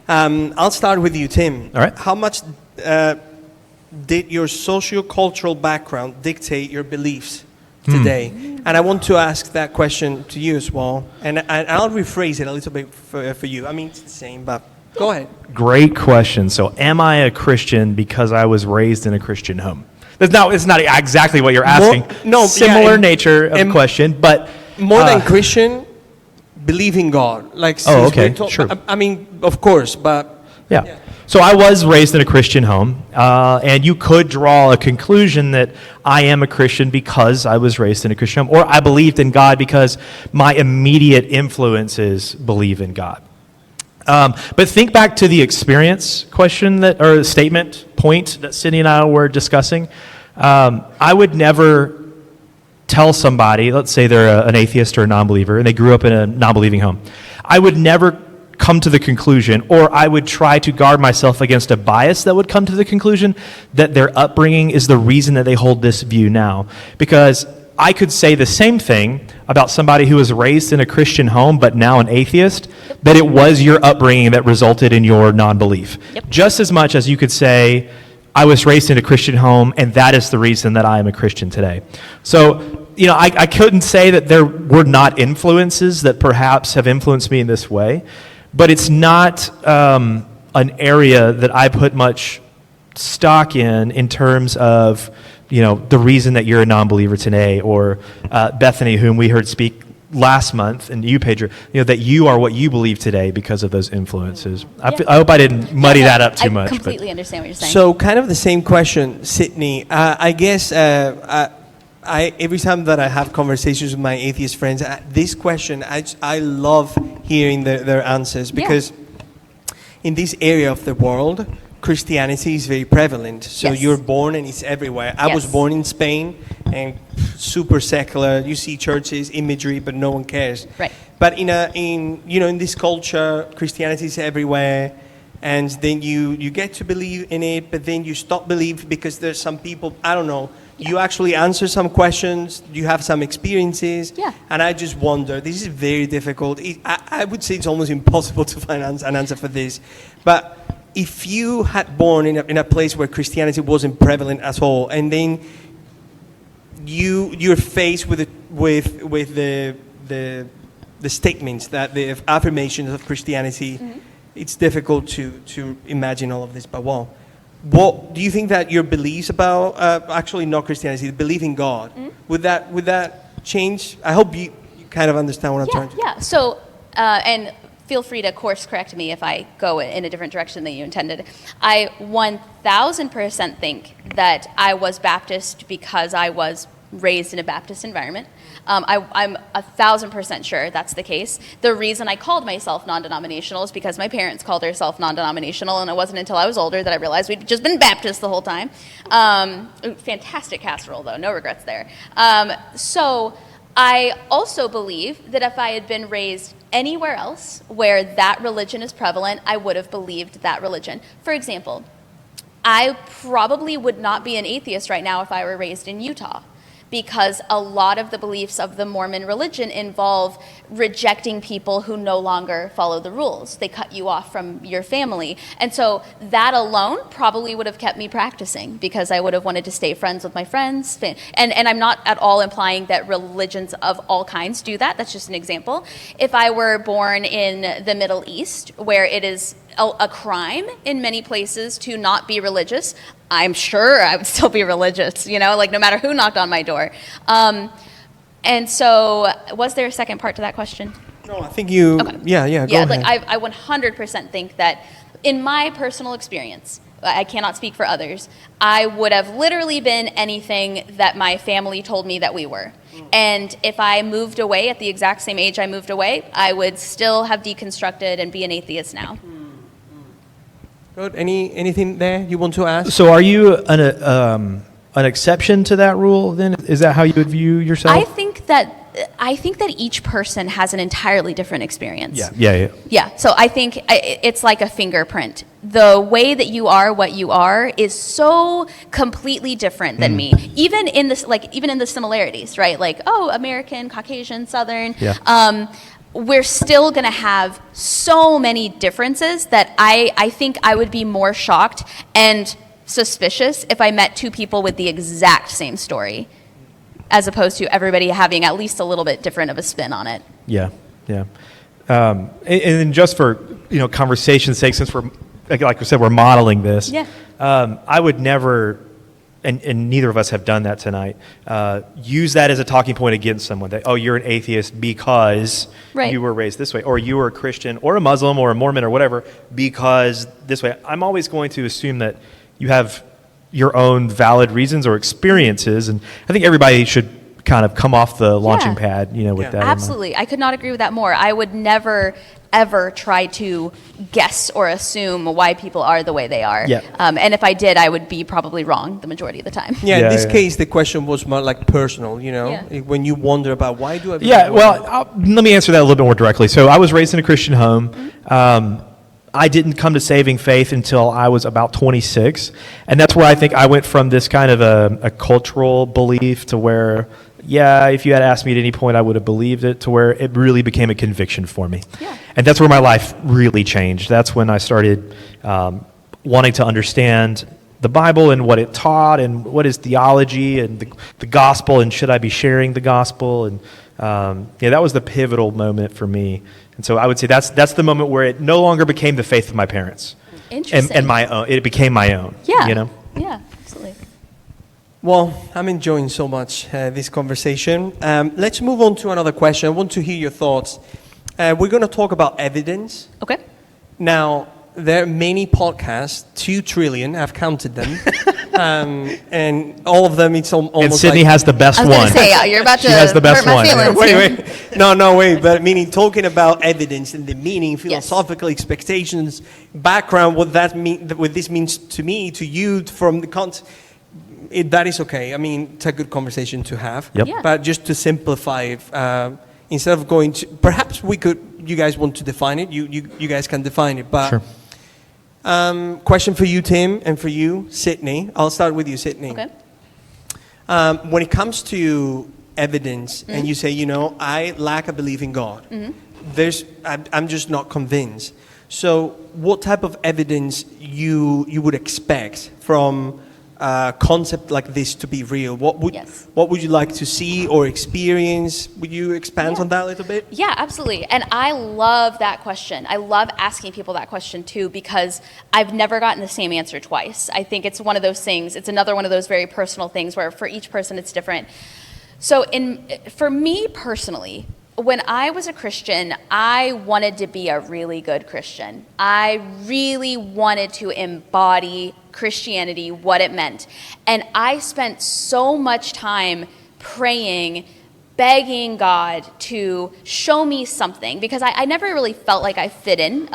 I'll start with you, Tim. All right. How much did your socio-cultural background dictate your beliefs today? And I want to ask that question to you as well. And I'll rephrase it a little bit for you. I mean, it's the same, but go ahead. Great question. So am I a Christian because I was raised in a Christian home? It's not exactly what you're asking. Similar nature of question, but more than Christian, believe in God. Like, okay, sure. I mean, of course, but yeah. So I was raised in a Christian home, and you could draw a conclusion that I am a Christian because I was raised in a Christian home, or I believed in God because my immediate influences believe in God. But think back to the experience question or point that Sydney and I were discussing. I would never tell somebody, let's say they're an atheist or a non-believer, and they grew up in a non-believing home. I would never come to the conclusion, or I would try to guard myself against a bias that would come to the conclusion that their upbringing is the reason that they hold this view now. Because I could say the same thing about somebody who was raised in a Christian home but now an atheist, that it was your upbringing that resulted in your non-belief. Yep. Just as much as you could say, I was raised in a Christian home and that is the reason that I am a Christian today. So, I couldn't say that there were not influences that perhaps have influenced me in this way, but it's not an area that I put much stock in terms of, the reason that you're a non-believer today, or Bethany, whom we heard speak last month, and you, Pedro, that you are what you believe today because of those influences. I hope I didn't muddy that up too much. I completely understand what you're saying. So kind of the same question, Sydney. I guess every time that I have conversations with my atheist friends, this question, I love hearing their answers, because in this area of the world, Christianity is very prevalent. So you're born and it's everywhere. I was born in Spain and super secular. You see churches, imagery, but no one cares. Right. But in this culture, Christianity is everywhere. And then you get to believe in it, but then you stop believe because there's some people, I don't know, you actually answer some questions, you have some experiences, and I just wonder, this is very difficult. I would say it's almost impossible to find an answer for this. But if you had born in a place where Christianity wasn't prevalent at all, and then you're faced with the statements, that the affirmations of Christianity, it's difficult to imagine all of this, but what do you think that your beliefs about actually not Christianity, the belief in God, would that change? I hope you kind of understand what I'm trying to. Yeah. So and feel free to course correct me if I go in a different direction than you intended. I 1,000% think that I was Baptist because I was raised in a Baptist environment. I'm 1,000% sure that's the case. The reason I called myself non-denominational is because my parents called themselves non-denominational, and it wasn't until I was older that I realized we'd just been Baptist the whole time. Fantastic casserole, though. No regrets there. So I also believe that if I had been raised Anywhere else where that religion is prevalent, I would have believed that religion. For example, I probably would not be an atheist right now if I were raised in Utah, because a lot of the beliefs of the Mormon religion involve rejecting people who no longer follow the rules. They cut you off from your family. And so that alone probably would have kept me practicing, because I would have wanted to stay friends with my friends. And I'm not at all implying that religions of all kinds do that. That's just an example. If I were born in the Middle East, where it is a crime in many places to not be religious, I'm sure I would still be religious, like no matter who knocked on my door. And so, was there a second part to that question? No, I think you, Okay. yeah, go ahead. like I 100% think that in my personal experience, I cannot speak for others, I would have literally been anything that my family told me that we were. And if I moved away at the exact same age I moved away, I would still have deconstructed and be an atheist now. Good. Anything there you want to ask? So are you an exception to that rule then? Is that how you would view yourself? I think that each person has an entirely different experience. Yeah. Yeah, so I think it's like a fingerprint. The way that you are what you are is so completely different than me. Even in the similarities, right? Like, American, Caucasian, Southern. Yeah. We're still going to have so many differences that I think I would be more shocked and suspicious if I met two people with the exact same story, as opposed to everybody having at least a little bit different of a spin on it. Yeah. And then just for conversation's sake, since we're like we said, we're modeling this. Yeah. I would never, and neither of us have done that tonight, use that as a talking point against someone. That, you're an atheist because you were raised this way, or you were a Christian or a Muslim or a Mormon or whatever because this way. I'm always going to assume that you have your own valid reasons or experiences, and I think everybody should kind of come off the launching pad, with that. Absolutely. I could not agree with that more. I would never ever try to guess or assume why people are the way they are. Yeah. And if I did, I would be probably wrong the majority of the time. Yeah, in this case, the question was more like personal, when you wonder about why do I... Let me answer that a little bit more directly. So I was raised in a Christian home. I didn't come to saving faith until I was about 26. And that's where I think I went from this kind of a cultural belief to where... if you had asked me at any point, I would have believed it, to where it really became a conviction for me. Yeah. And that's where my life really changed. That's when I started wanting to understand the Bible and what it taught and what is theology and the gospel and should I be sharing the gospel. And that was the pivotal moment for me. And so I would say that's the moment where it no longer became the faith of my parents. Interesting. And my own. It became my own. Yeah. Yeah, absolutely. Well, I'm enjoying so much this conversation. Let's move on to another question. I want to hear your thoughts. We're going to talk about evidence. Okay. Now, there are many podcasts, 2 trillion, I've counted them. And all of them, it's almost and Sydney has the best one. I was going to say, you're about to has the best hurt my one. feelings. Wait. No, but meaning talking about evidence and the meaning, philosophical expectations, background, what this means to me, to you, from the context. That is okay. I mean, it's a good conversation to have. Yep. Yeah. But just to simplify it, instead of going to, perhaps you guys want to define it, you guys can define it. But sure. Question for you, Tim, and for you, Sydney. I'll start with you, Sydney. Okay. When it comes to evidence, and you say, I lack a belief in God, I'm just not convinced. So what type of evidence you would expect from a concept like this to be real? What would you like to see or experience? Would you expand on that a little bit? Yeah, absolutely. And I love that question. I love asking people that question too, because I've never gotten the same answer twice. I think it's one of those things, it's another one of those very personal things where for each person it's different. So for me personally, when I was a Christian, I wanted to be a really good Christian. I really wanted to embody Christianity, what it meant. And I spent so much time praying begging God to show me something, because I never really felt like I fit in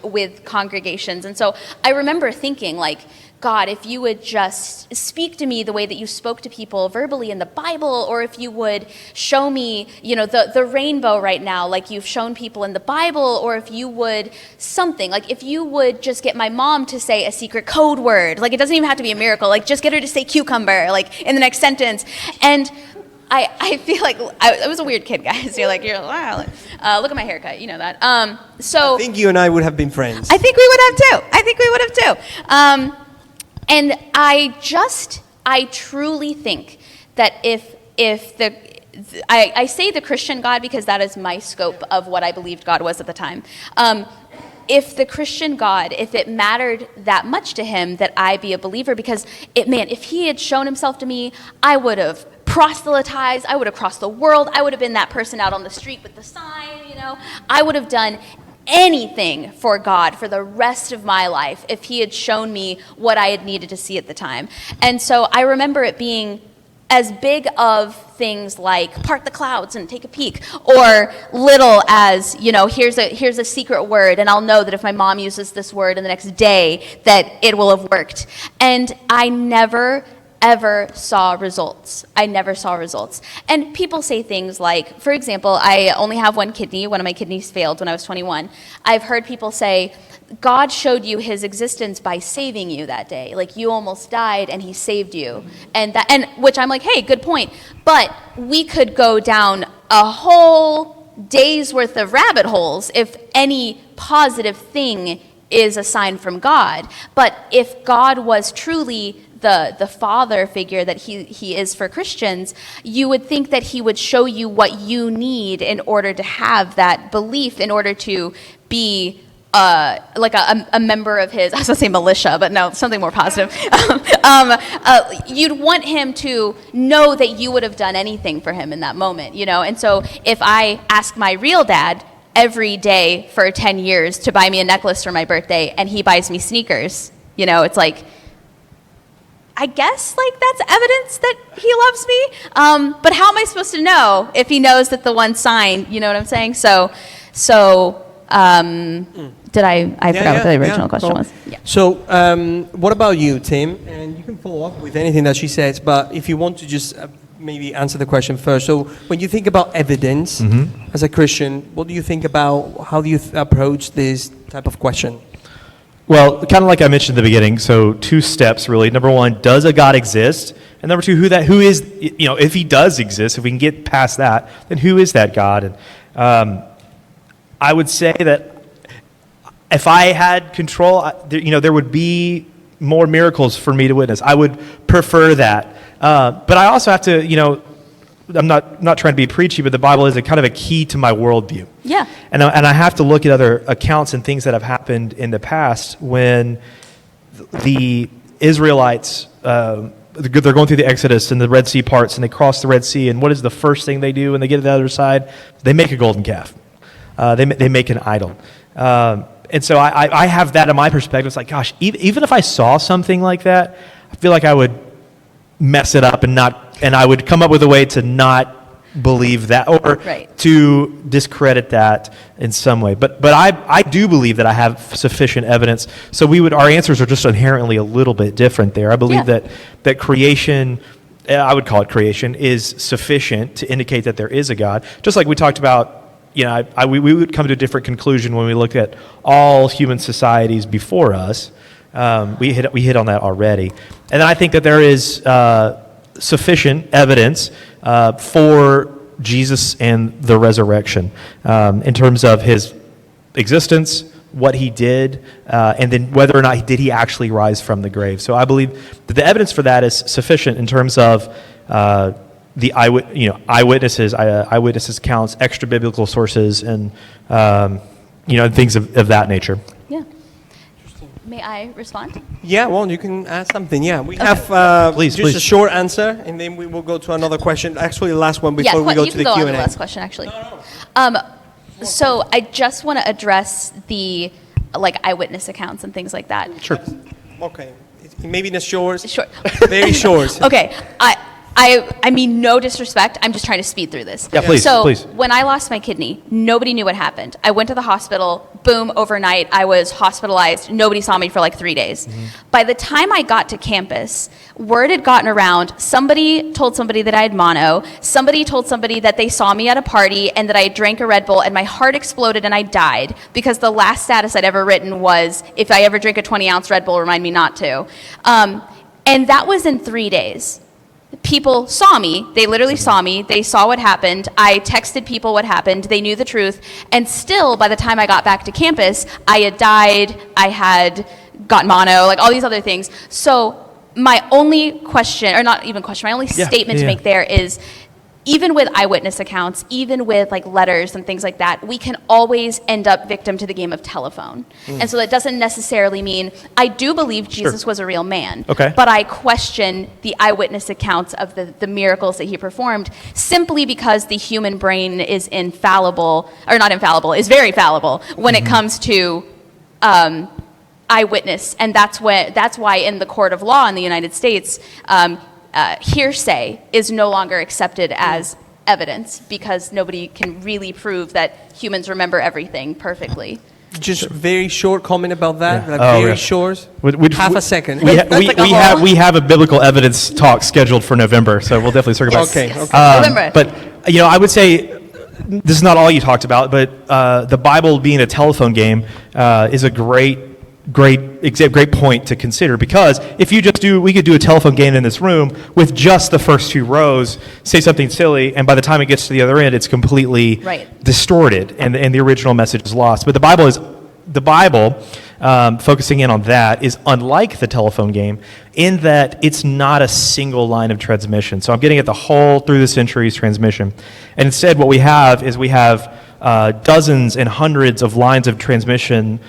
with congregations. And so I remember thinking, like, God, if you would just speak to me the way that you spoke to people verbally in the Bible, or if you would show me, the rainbow right now, like you've shown people in the Bible, or if you would something, like if you would just get my mom to say a secret code word, like it doesn't even have to be a miracle, like just get her to say cucumber, like in the next sentence. And I feel like I was a weird kid, guys. You're like, wow, look at my haircut, you know that. So I think you and I would have been friends. I think we would have too. And I truly think that if I say the Christian God because that is my scope of what I believed God was at the time. If the Christian God, if it mattered that much to him that I be a believer, because if he had shown himself to me, I would have proselytized, I would have crossed the world, I would have been that person out on the street with the sign, I would have done anything for God for the rest of my life if he had shown me what I had needed to see at the time. And so I remember it being as big of things like part the clouds and take a peek, or little as, here's a secret word, and I'll know that if my mom uses this word in the next day that it will have worked. And I never ever saw results. I never saw results. And people say things like, for example, I only have one kidney. One of my kidneys failed when I was 21. I've heard people say, God showed you his existence by saving you that day. Like you almost died and he saved you. And which I'm like, hey, good point. But we could go down a whole day's worth of rabbit holes if any positive thing is a sign from God. But if God was truly the father figure that he is for Christians, you would think that he would show you what you need in order to have that belief, in order to be like a member of his, I was going to say militia, but no, something more positive. You'd want him to know that you would have done anything for him in that moment, And so if I ask my real dad every day for 10 years to buy me a necklace for my birthday and he buys me sneakers, it's like, I guess like that's evidence that he loves me. But how am I supposed to know if he knows that the one signed, you know what I'm saying? So did I forgot what the original question was. Yeah. So what about you, Tim? And you can follow up with anything that she says, but if you want to just maybe answer the question first. So when you think about evidence as a Christian, what do you think about, how do you approach this type of question? Well, kind of like I mentioned in the beginning, so two steps really. Number one, does a God exist? And number two, who is, if he does exist, if we can get past that, then who is that God? And I would say that if I had control, there would be more miracles for me to witness. I would prefer that. But I also have to, I'm not trying to be preachy, but the Bible is a kind of a key to my worldview. Yeah. And I have to look at other accounts and things that have happened in the past when the Israelites, they're going through the Exodus and the Red Sea parts, and they cross the Red Sea, and what is the first thing they do when they get to the other side? They make a golden calf. They make an idol. And so I have that in my perspective. It's like, gosh, even if I saw something like that, I feel like I would mess it up and I would come up with a way to not believe that or to discredit that in some way. But I do believe that I have sufficient evidence. So our answers are just inherently a little bit different there. I believe that creation, I would call it creation, is sufficient to indicate that there is a God. Just like we talked about, we would come to a different conclusion when we looked at all human societies before us. We hit on that already. And then I think that there is sufficient evidence for Jesus and the resurrection in terms of his existence, what he did, and then whether or not did he actually rise from the grave. So I believe that the evidence for that is sufficient in terms of the eyewitnesses accounts, extra biblical sources, and things of that nature. Yeah. May I respond? Yeah, well, you can add something. Yeah, we have please. a short answer, and then we will go to another question. Actually, the last one before we go to the Q&A. You can go on the last question, actually. No. So I just want to address the eyewitness accounts and things like that. Sure. Okay. Maybe in a short. Short. Very short. Okay. I mean, no disrespect. I'm just trying to speed through this. Yeah, please, So please. when I lost my kidney, nobody knew what happened. I went to the hospital. Boom, overnight, I was hospitalized. Nobody saw me for like 3 days. By the time I got to campus, word had gotten around. Somebody told somebody that I had mono. Somebody told somebody that they saw me at a party and that I drank a Red Bull and my heart exploded and I died because the last status I'd ever written was, if I ever drink a 20-ounce Red Bull, remind me not to. And that was in 3 days. People saw me. They literally saw me. They saw what happened. I texted people what happened. They knew the truth. And still, by the time I got back to campus, I had died. I had got mono, like all these other things. So my only question, or not even question, my only statement to make there is, even with eyewitness accounts, even with like letters and things like that, we can always end up victim to the game of telephone. And so that doesn't necessarily mean, I do believe Jesus was a real man, but I question the eyewitness accounts of the miracles that he performed simply because the human brain is infallible, or not infallible, is very fallible when it comes to eyewitness. And that's why in the court of law in the United States, hearsay is no longer accepted as evidence because nobody can really prove that humans remember everything perfectly. Just very short comment about that. Yeah. Like very short. Half a second. We have a biblical evidence talk scheduled for November, so we'll definitely circle back. Okay. November. But I would say this is not all you talked about, but the Bible being a telephone game is a great point to consider, because if we could do a telephone game in this room with just the first 2 rows, say something silly, and by the time it gets to the other end, it's completely distorted, and the original message is lost. But the Bible, focusing in on that, is unlike the telephone game in that it's not a single line of transmission. So I'm getting at the whole through the centuries transmission, and instead what we have is dozens and hundreds of lines of transmission.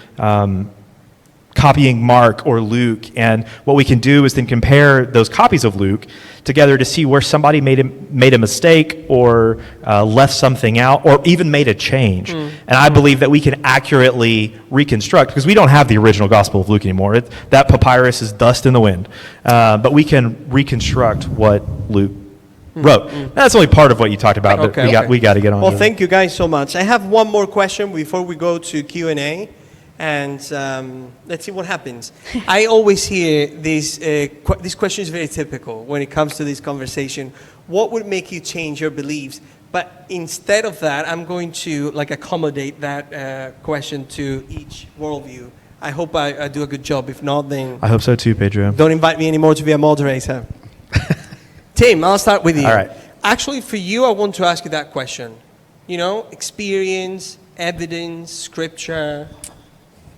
Copying Mark or Luke, and what we can do is then compare those copies of Luke together to see where somebody made a mistake or left something out or even made a change. And I believe that we can accurately reconstruct, because we don't have the original Gospel of Luke anymore. That papyrus is dust in the wind. But we can reconstruct what Luke wrote. That's only part of what you talked about, but we got to get on. Well, thank you guys so much. I have one more question before we go to Q&A. And let's see what happens. I always hear this question is very typical when it comes to this conversation. What would make you change your beliefs? But instead of that, I'm going to accommodate that question to each worldview. I hope I do a good job. If not, then I hope so too, Pedro. Don't invite me anymore to be a moderator. Tim, I'll start with you. All right. Actually, for you, I want to ask you that question. Experience, evidence, scripture.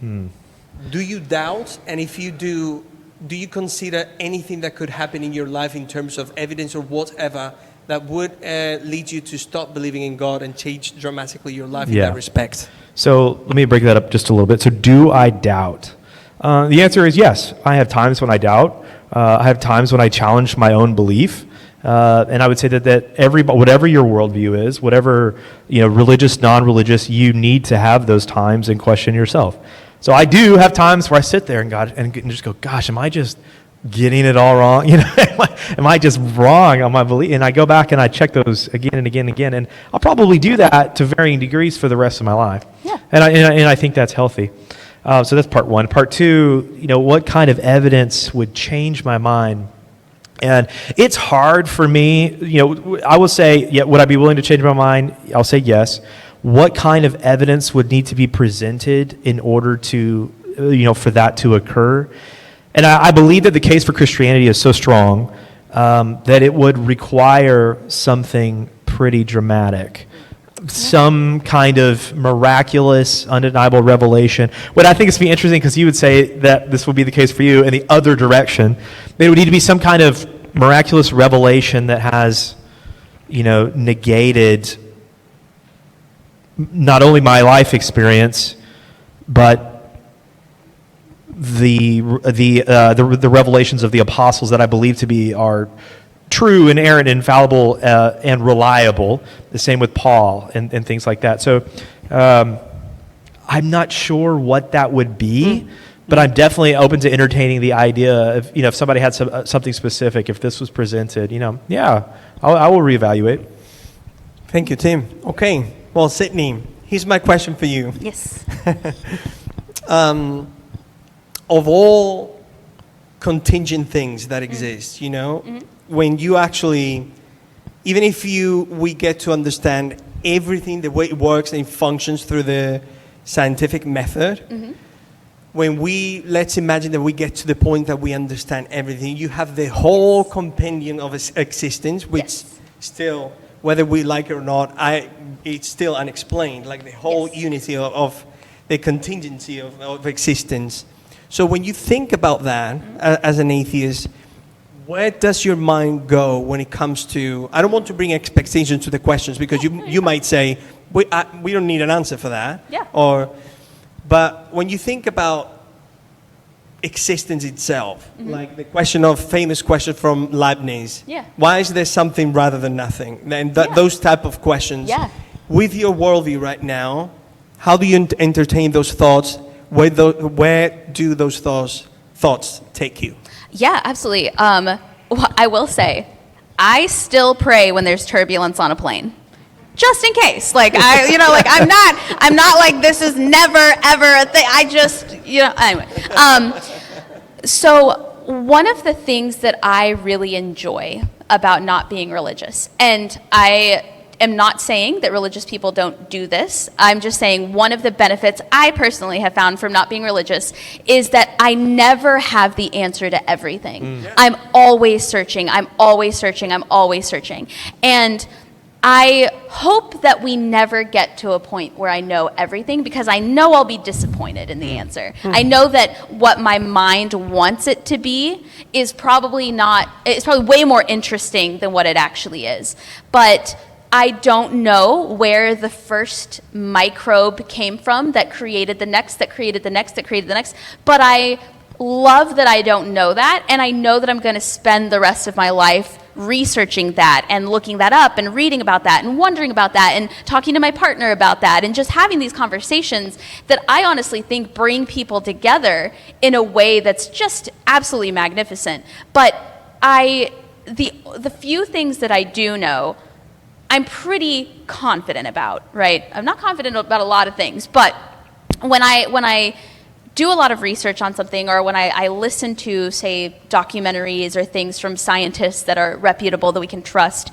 Do you doubt? And if you do you consider anything that could happen in your life in terms of evidence or whatever that would lead you to stop believing in God and change dramatically your life in that respect? So let me break that up just a little bit. So do I doubt? The answer is yes. I have times when I doubt. I have times when I challenge my own belief. And I would say that whatever your worldview is, whatever religious, non-religious, you need to have those times and question yourself. So I do have times where I sit there and just go, gosh, am I just getting it all wrong? Am I just wrong on my belief? And I go back and I check those again and again and again, and I'll probably do that to varying degrees for the rest of my life. Yeah. And I think that's healthy. So that's part one. Part two, what kind of evidence would change my mind? And it's hard for me, I will say, would I be willing to change my mind? I'll say yes. What kind of evidence would need to be presented in order to, for that to occur? And I believe that the case for Christianity is so strong that it would require something pretty dramatic. Some kind of miraculous, undeniable revelation. What I think is be interesting, because you would say that this would be the case for you in the other direction. There would need to be some kind of miraculous revelation that has, negated not only my life experience, but the revelations of the apostles that I believe to be are true, inerrant, infallible, and reliable. The same with Paul and things like that. So I'm not sure what that would be, But I'm definitely open to entertaining the idea of, if somebody had something specific, if this was presented, yeah, I will reevaluate. Thank you, Tim. Okay, well, Sydney, here's my question for you. Yes. Of all contingent things that exist, when you actually, even if we get to understand everything, the way it works and it functions through the scientific method, let's imagine that we get to the point that we understand everything. You have the whole compendium of existence, which still, whether we like it or not, it's still unexplained, like the whole unity of the contingency of existence. So when you think about that as an atheist, where does your mind go when it comes to, I don't want to bring expectations to the questions because you might say, we don't need an answer for that. Yeah. But when you think about existence itself, like the famous question from Leibniz, why is there something rather than nothing? And those type of questions, with your worldview right now, how do you entertain those thoughts? Where do those thoughts take you? Yeah, absolutely. I will say, I still pray when there's turbulence on a plane, just in case. I'm not like this is never ever a thing. I just, anyway. So one of the things that I really enjoy about not being religious, and I am not saying that religious people don't do this. I'm just saying one of the benefits I personally have found from not being religious is that I never have the answer to everything. I'm always searching. I'm always searching. I'm always searching. And I hope that we never get to a point where I know everything, because I know I'll be disappointed in the answer. I know that what my mind wants it to be is probably way more interesting than what it actually is. But I don't know where the first microbe came from that created the next, that created the next, that created the next. But I love that I don't know that, and I know that I'm going to spend the rest of my life researching that and looking that up and reading about that and wondering about that and talking to my partner about that and just having these conversations that I honestly think bring people together in a way that's just absolutely magnificent. But the few things that I do know, I'm pretty confident about, right? I'm not confident about a lot of things, but when I do a lot of research on something, or when I listen to, say, documentaries or things from scientists that are reputable, that we can trust,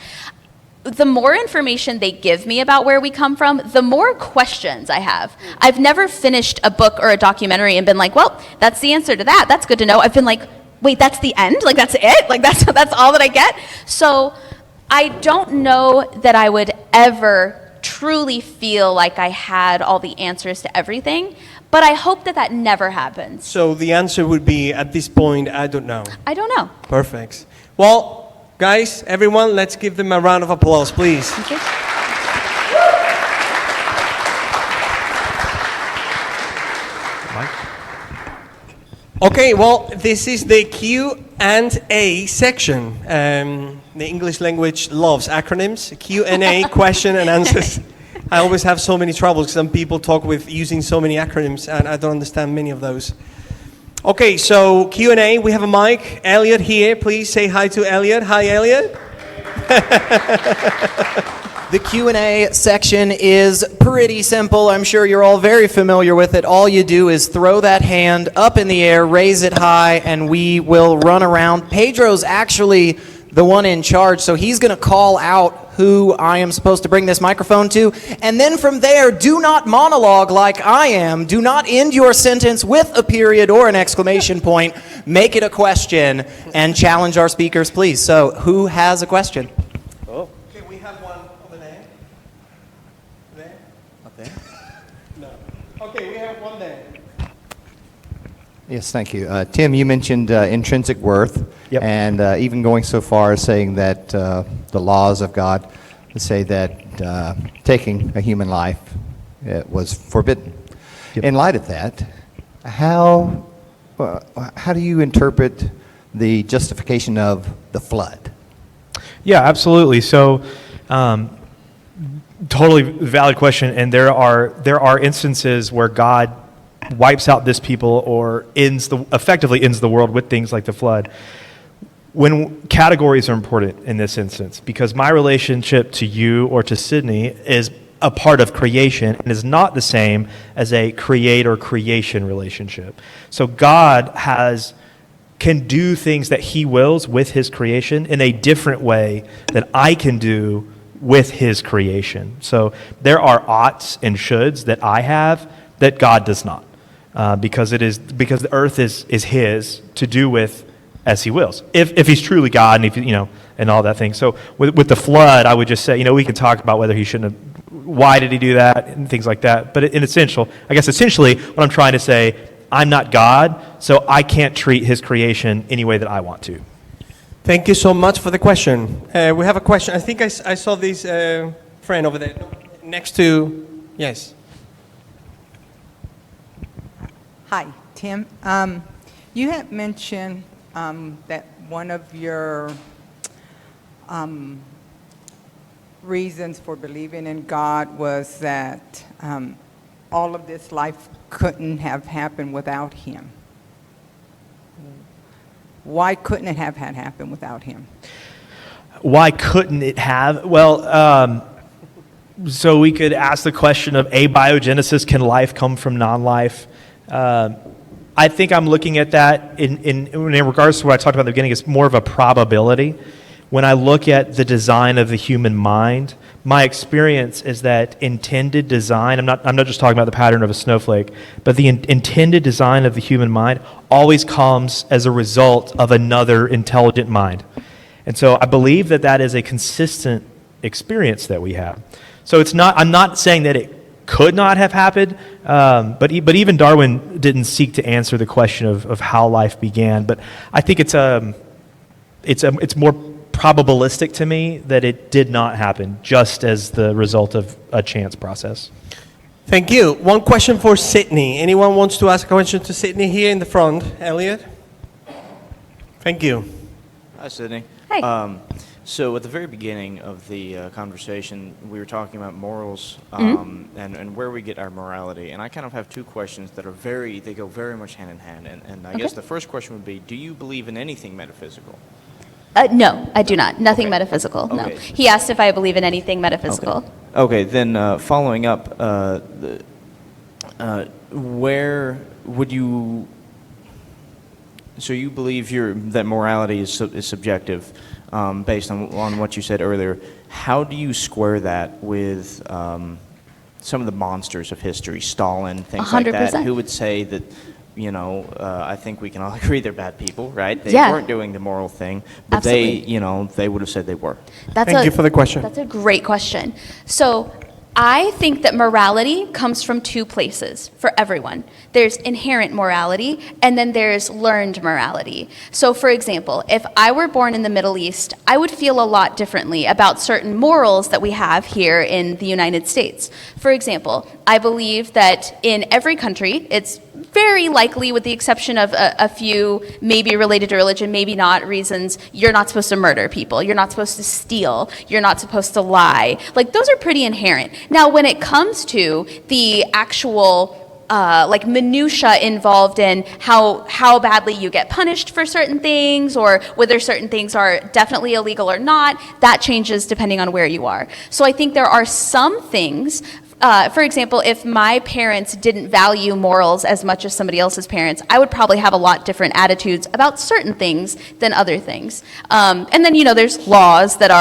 the more information they give me about where we come from, the more questions I have. I've never finished a book or a documentary and been like, well, that's the answer to that. That's good to know. I've been like, wait, that's the end? Like, that's it? Like, that's all that I get? So I don't know that I would ever truly feel like I had all the answers to everything, but I hope that never happens. So the answer would be, at this point, I don't know. I don't know. Perfect. Well, guys, everyone, let's give them a round of applause, please. Okay. Okay, well, this is the Q&A section. The English language loves acronyms. Q&A, question and answers. I always have so many troubles. Some people talk with using so many acronyms, and I don't understand many of those. Okay, so Q&A, we have a mic. Elliot here, please say hi to Elliot. Hi, Elliot. The Q&A section is pretty simple. I'm sure you're all very familiar with it. All you do is throw that hand up in the air, raise it high, and we will run around. Pedro's actually the one in charge, so he's going to call out who I am supposed to bring this microphone to. And then from there, do not monologue like I am. Do not end your sentence with a period or an exclamation point. Make it a question and challenge our speakers, please. So who has a question? We have one over there. There? Up there? No. Okay, we have one there. Yes, thank you. Tim, you mentioned intrinsic worth, and even going so far as saying that the laws of God say that taking a human life was forbidden. In light of that, how do you interpret the justification of the flood? Yeah, absolutely. So, totally valid question. And there are instances where God wipes out this people or effectively ends the world with things like the flood. When categories are important in this instance, because my relationship to you or to Sydney is a part of creation and is not the same as a creator-creation relationship. So God can do things that he wills with his creation in a different way than I can do with his creation. So there are oughts and shoulds that I have that God does not, because the earth is his to do with as he wills, if he's truly God, and and all that thing. So with the flood, I would just say, we can talk about whether he shouldn't have, why did he do that, and things like that. But essentially, what I'm trying to say, I'm not God, so I can't treat his creation any way that I want to. Thank you so much for the question. We have a question. I think I saw this friend over there next to, yes. Hi, Tim. You had mentioned that one of your reasons for believing in God was that all of this life couldn't have happened without him. Why couldn't it have had happened without him? Why couldn't it have? Well, so we could ask the question of abiogenesis, can life come from non-life? I think I'm looking at that in regards to what I talked about at the beginning, it's more of a probability. When I look at the design of the human mind, my experience is that intended design, I'm not just talking about the pattern of a snowflake, but the intended design of the human mind always comes as a result of another intelligent mind. And so I believe that is a consistent experience that we have. So I'm not saying that it could not have happened, but even Darwin didn't seek to answer the question of how life began. But I think it's more probabilistic to me that it did not happen just as the result of a chance process. Thank you. One question for Sydney. Anyone wants to ask a question to Sydney here in the front? Elliot? Thank you. Hi, Sydney. Hi. So at the very beginning of the conversation, we were talking about morals and where we get our morality. And I kind of have two questions that they go very much hand in hand. And I guess the first question would be, do you believe in anything metaphysical? No, I do not. Nothing metaphysical, Okay. no. He asked if I believe in anything metaphysical. Okay, then following up, where would you... So you believe that morality is subjective based on what you said earlier. How do you square that with some of the monsters of history, Stalin, things 100%. Like that? Who would say that, I think we can all agree they're bad people, right? They weren't doing the moral thing, but Absolutely. they would have said they were. Thank you for the question. That's a great question. So I think that morality comes from two places for everyone. There's inherent morality, and then there's learned morality. So for example, if I were born in the Middle East, I would feel a lot differently about certain morals that we have here in the United States. For example, I believe that in every country, it's very likely, with the exception of a few maybe related to religion, maybe not, reasons, you're not supposed to murder people, you're not supposed to steal, you're not supposed to lie. Like, those are pretty inherent. Now, when it comes to the actual minutia involved in how badly you get punished for certain things, or whether certain things are definitely illegal or not, that changes depending on where you are. So I think there are some things, for example, if my parents didn't value morals as much as somebody else's parents, I would probably have a lot different attitudes about certain things than other things. And then, there's laws that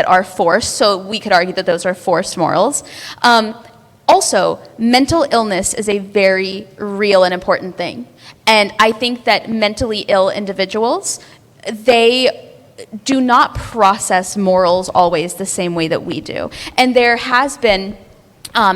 are forced, so we could argue that those are forced morals. Also, mental illness is a very real and important thing. And I think that mentally ill individuals, they do not process morals always the same way that we do. And there has been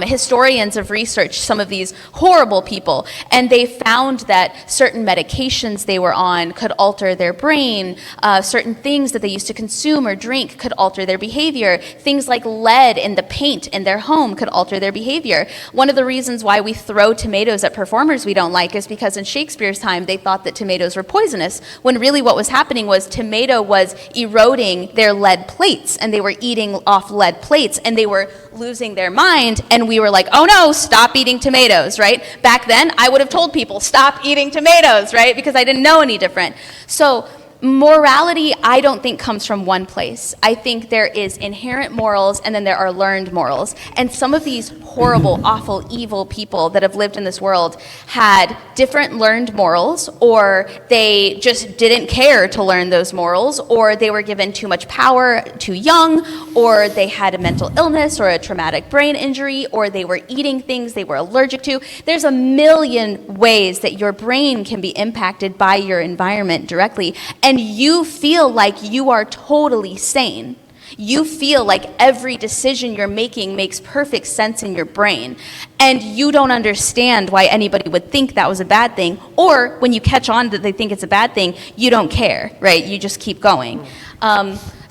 historians have researched some of these horrible people, and they found that certain medications they were on could alter their brain, certain things that they used to consume or drink could alter their behavior, things like lead in the paint in their home could alter their behavior. One of the reasons why we throw tomatoes at performers we don't like is because in Shakespeare's time they thought that tomatoes were poisonous, when really what was happening was tomato was eroding their lead plates, and they were eating off lead plates, and they were losing their mind, and we were like, oh no, stop eating tomatoes, right? Back then, I would have told people, stop eating tomatoes, right? Because I didn't know any different. So morality, I don't think, comes from one place. I think there is inherent morals, and then there are learned morals. And some of these horrible, awful, evil people that have lived in this world had different learned morals, or they just didn't care to learn those morals, or they were given too much power too young, or they had a mental illness or a traumatic brain injury, or they were eating things they were allergic to. There's a million ways that your brain can be impacted by your environment directly. And you feel like you are totally sane. You feel like every decision you're making makes perfect sense in your brain. And you don't understand why anybody would think that was a bad thing. Or when you catch on that they think it's a bad thing, you don't care, right? You just keep going.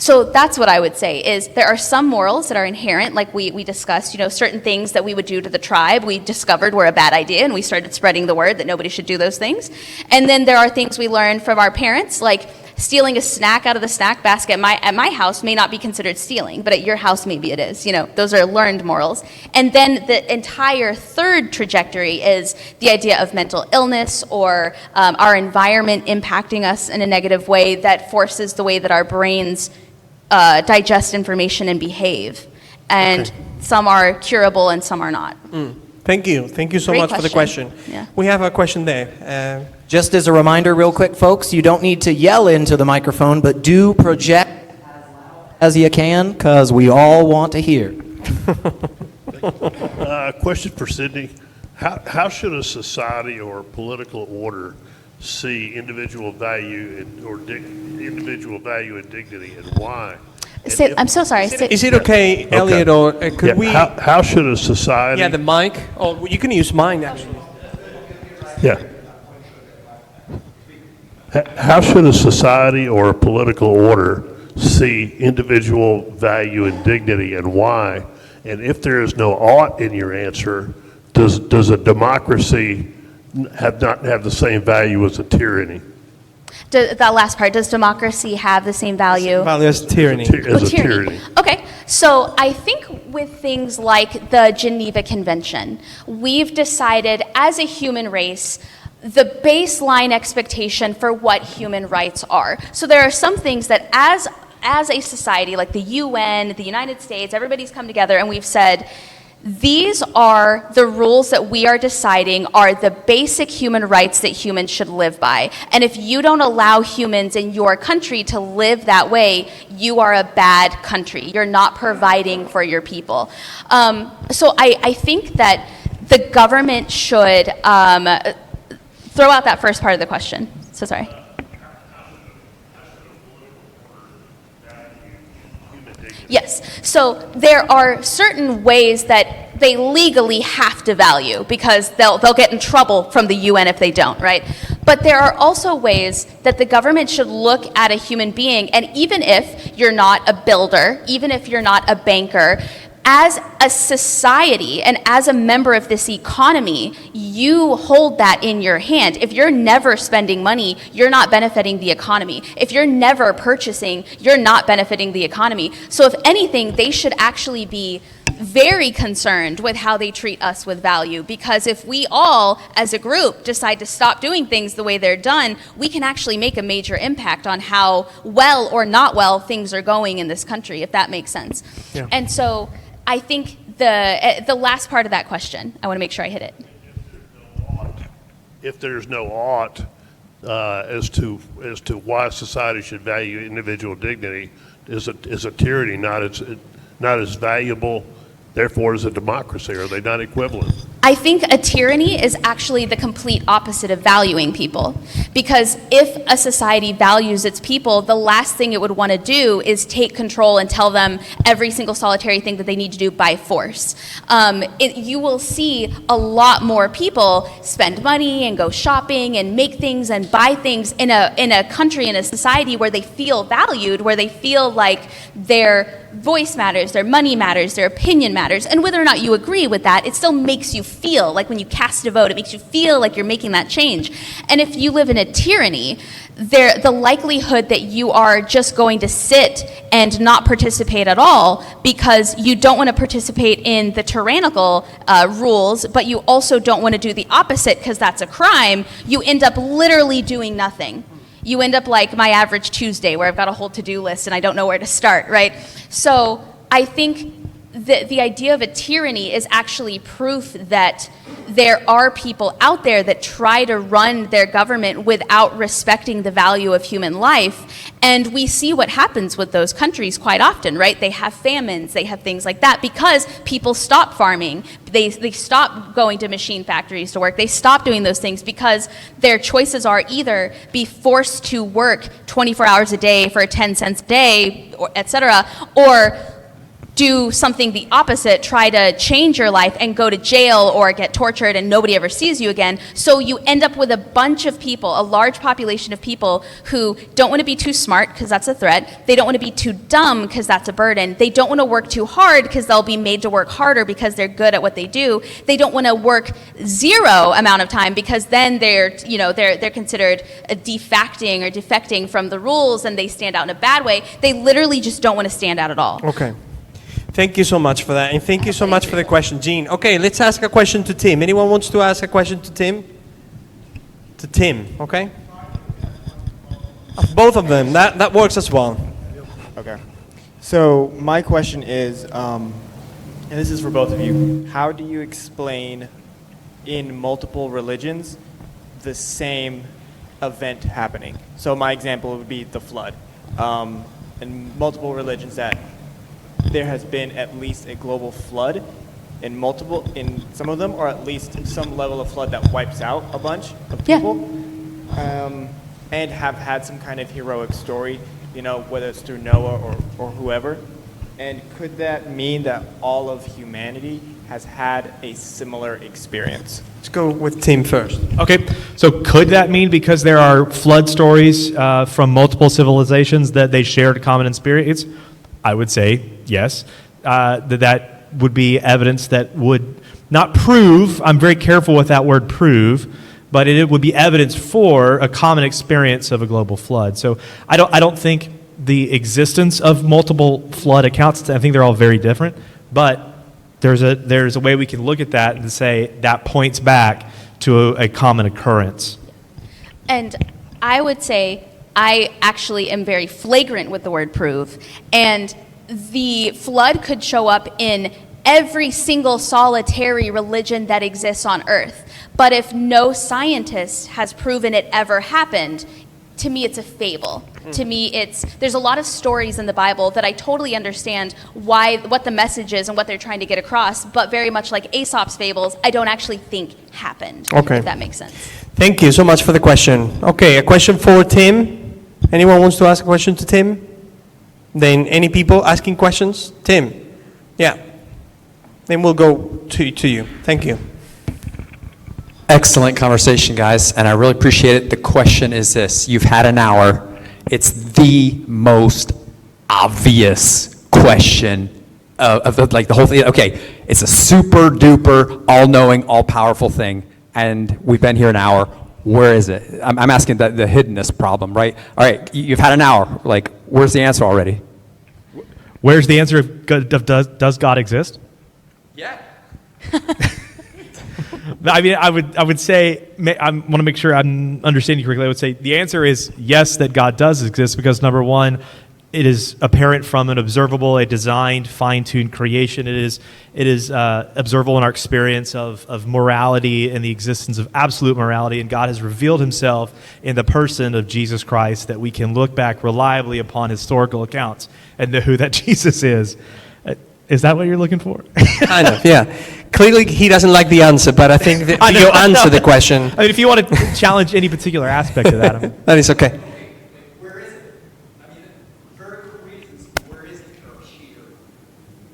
So that's what I would say is there are some morals that are inherent, like we discussed, certain things that we would do to the tribe we discovered were a bad idea, and we started spreading the word that nobody should do those things. And then there are things we learned from our parents, like stealing a snack out of the snack basket at my house may not be considered stealing, but at your house maybe it is. Those are learned morals. And then the entire third trajectory is the idea of mental illness or our environment impacting us in a negative way that forces the way that our brains digest information and behave. And some are curable and some are not. Thank you. Thank you so Great much for the question. Yeah. We have a question there. Just as a reminder, real quick, folks, you don't need to yell into the microphone, but do project as loud as you can, because we all want to hear. Question for Sydney. How should a society or political order see individual value individual value and dignity, and why? I'm so sorry. Is it okay, Elliot, or could we... How should a society... Yeah, the mic. Oh, you can use mine, actually. Yeah. How should a society or a political order see individual value and dignity, and why? And if there is no ought in your answer, does a democracy not have the same value as a tyranny? That last part, does democracy have the same value? Value as tyranny. As a tyranny. Okay, so I think with things like the Geneva Convention, we've decided as a human race the baseline expectation for what human rights are. So there are some things that as a society, like the UN, the United States, everybody's come together and we've said, these are the rules that we are deciding are the basic human rights that humans should live by. And if you don't allow humans in your country to live that way, you are a bad country. You're not providing for your people. So I think that the government should throw out that first part of the question. So sorry. Yes, so there are certain ways that they legally have to value because they'll get in trouble from the UN if they don't, right? But there are also ways that the government should look at a human being, and even if you're not a builder, even if you're not a banker, as a society and as a member of this economy, you hold that in your hand. If you're never spending money, you're not benefiting the economy. If you're never purchasing, you're not benefiting the economy. So if anything, they should actually be very concerned with how they treat us with value, because if we all, as a group, decide to stop doing things the way they're done, we can actually make a major impact on how well or not well things are going in this country, if that makes sense. Yeah. And so I think the last part of that question, I want to make sure I hit it. If there's no ought as to why society should value individual dignity, is a tyranny not as valuable? Therefore, is a democracy? Are they not equivalent? I think a tyranny is actually the complete opposite of valuing people. Because if a society values its people, the last thing it would want to do is take control and tell them every single solitary thing that they need to do by force. You will see a lot more people spend money and go shopping and make things and buy things in a country, in a society where they feel valued, where they feel like they're voice matters, their money matters, their opinion matters. And whether or not you agree with that, it still makes you feel like when you cast a vote, it makes you feel like you're making that change. And if you live in a tyranny, the likelihood that you are just going to sit and not participate at all because you don't want to participate in the tyrannical rules, but you also don't want to do the opposite because that's a crime, you end up literally doing nothing. You end up like my average Tuesday where I've got a whole to-do list and I don't know where to start, right? So I think the idea of a tyranny is actually proof that there are people out there that try to run their government without respecting the value of human life. And we see what happens with those countries quite often, right? They have famines, they have things like that because people stop farming. They stop going to machine factories to work. They stop doing those things because their choices are either be forced to work 24 hours a day for 10 cents a day, or et cetera, or do something the opposite, try to change your life and go to jail or get tortured and nobody ever sees you again. So you end up with a bunch of people, a large population of people who don't want to be too smart because that's a threat. They don't want to be too dumb because that's a burden. They don't want to work too hard because they'll be made to work harder because they're good at what they do. They don't want to work zero amount of time because then they're considered defacting or defecting from the rules and they stand out in a bad way. They literally just don't want to stand out at all. Okay. Thank you so much for that, and thank you so much for the question, Jean. Okay, let's ask a question to Tim. Anyone wants to ask a question to Tim? To Tim, okay? Both of them, that works as well. Okay. So my question is, and this is for both of you, how do you explain in multiple religions the same event happening? So my example would be the flood. In multiple religions that there has been at least a global flood in some of them, or at least some level of flood that wipes out a bunch of people, and have had some kind of heroic story, whether it's through Noah or whoever. And could that mean that all of humanity has had a similar experience? Let's go with Tim first. Okay, so could that mean because there are flood stories from multiple civilizations that they shared a common experience? I would say yes, that would be evidence that would not prove, I'm very careful with that word prove, but it would be evidence for a common experience of a global flood. So I don't think the existence of multiple flood accounts, I think they're all very different, but there's a way we can look at that and say that points back to a common occurrence. And I would say I actually am very flagrant with the word prove, and the flood could show up in every single solitary religion that exists on earth. But if no scientist has proven it ever happened, to me it's a fable. To me there's a lot of stories in the Bible that I totally understand what the message is and what they're trying to get across, but very much like Aesop's fables, I don't actually think happened, if that makes sense. Thank you so much for the question. Okay, a question for Tim. Anyone wants to ask a question to Tim? Then any people asking questions? Tim? Yeah. Then we'll go to you. Thank you. Excellent conversation, guys, and I really appreciate it. The question is this. You've had an hour. It's the most obvious question of like the whole thing. Okay, it's a super duper, all-knowing, all-powerful thing, and we've been here an hour. Where is it? I'm asking the hiddenness problem, right? All right, you've had an hour. Like, where's the answer already? Where's the answer of does God exist? Yeah. I mean, I would say, I want to make sure I'm understanding you correctly. I would say the answer is yes, that God does exist, because number one, it is apparent from an observable, a designed, fine-tuned creation. It is observable in our experience of morality and the existence of absolute morality, and God has revealed himself in the person of Jesus Christ, that we can look back reliably upon historical accounts and know who that Jesus is. Is that what you're looking for? Kind of, yeah. Clearly, he doesn't like the answer, but I think that you answer the question. I mean, if you want to challenge any particular aspect of that, that is okay. Where is it? I mean, for reasons, where is he or she?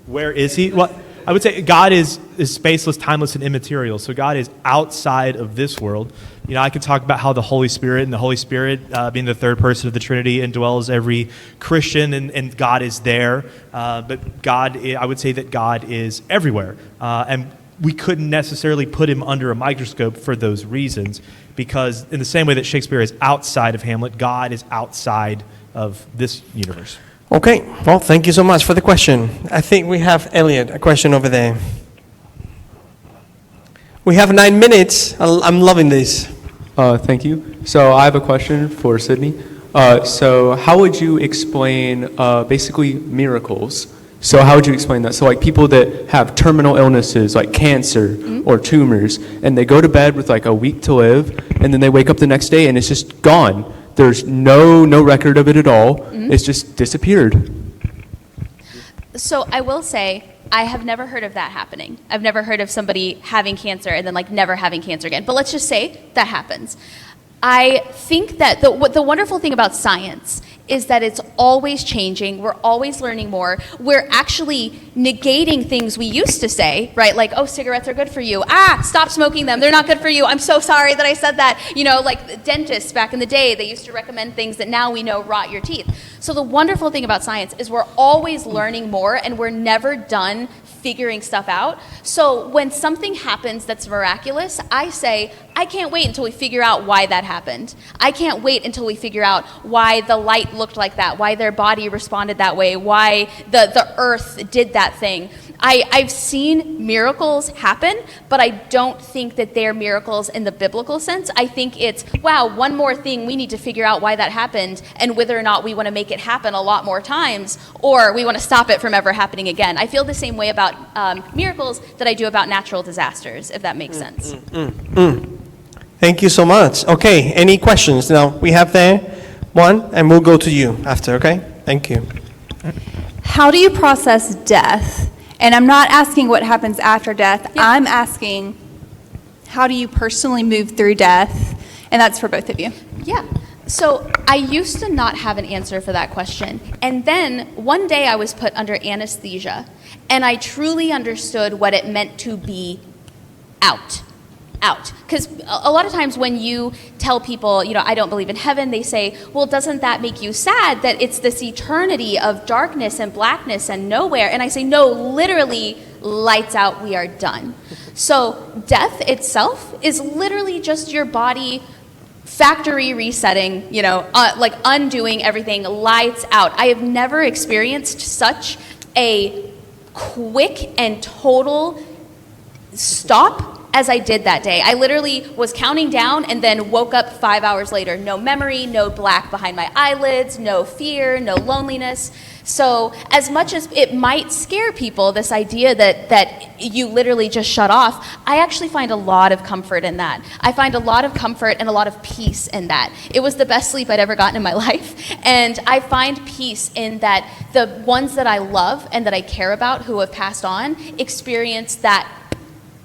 Where is he? What? I would say God is spaceless, timeless, and immaterial. So God is outside of this world. You know, I could talk about how the Holy Spirit, and the Holy Spirit being the third person of the Trinity, indwells every Christian, and God is there. But God, I would say that God is everywhere. And we couldn't necessarily put him under a microscope for those reasons, because in the same way that Shakespeare is outside of Hamlet, God is outside of this universe. Okay, well, thank you so much for the question. I think we have Elliot, a question over there. We have 9 minutes. I'm loving this. Thank you. So I have a question for Sydney. So how would you explain basically miracles? So how would you explain that? So like people that have terminal illnesses like cancer or tumors, and they go to bed with like a week to live, and then they wake up the next day and it's just gone. There's no record of it at all. It's just disappeared. So I will say, I have never heard of that happening. I've never heard of somebody having cancer and then like never having cancer again. But let's just say that happens. I think that the wonderful thing about science is that it's always changing. We're always learning more. We're actually negating things we used to say, right? Like, oh, cigarettes are good for you. Stop smoking them. They're not good for you. I'm so sorry that I said that. You know, like dentists back in the day, they used to recommend things that now we know rot your teeth. So the wonderful thing about science is we're always learning more, and we're never done figuring stuff out. So when something happens that's miraculous, I say, I can't wait until we figure out why that happened. I can't wait until we figure out why the light looked like that, why their body responded that way, why the earth did that thing. I've seen miracles happen, but I don't think that they're miracles in the biblical sense. I think it's, wow, one more thing, we need to figure out why that happened and whether or not we want to make it happen a lot more times, or we want to stop it from ever happening again. I feel the same way about miracles that I do about natural disasters, if that makes sense. Thank you so much. Okay, any questions? Now, we have there one, and we'll go to you after, okay? Thank you. How do you process death? And I'm not asking what happens after death. Yeah. I'm asking, how do you personally move through death? And that's for both of you. Yeah. So I used to not have an answer for that question. And then one day I was put under anesthesia, and I truly understood what it meant to be out. Because a lot of times when you tell people, you know, I don't believe in heaven, they say, well, doesn't that make you sad that it's this eternity of darkness and blackness and nowhere? And I say, no, literally, lights out, we are done. So death itself is literally just your body factory resetting, you know, like undoing everything, lights out. I have never experienced such a quick and total stop as I did that day. I literally was counting down and then woke up 5 hours later. No memory, no black behind my eyelids, no fear, no loneliness. So as much as it might scare people, this idea that you literally just shut off, I actually find a lot of comfort in that. I find a lot of comfort and a lot of peace in that. It was the best sleep I'd ever gotten in my life. And I find peace in that the ones that I love and that I care about who have passed on experience that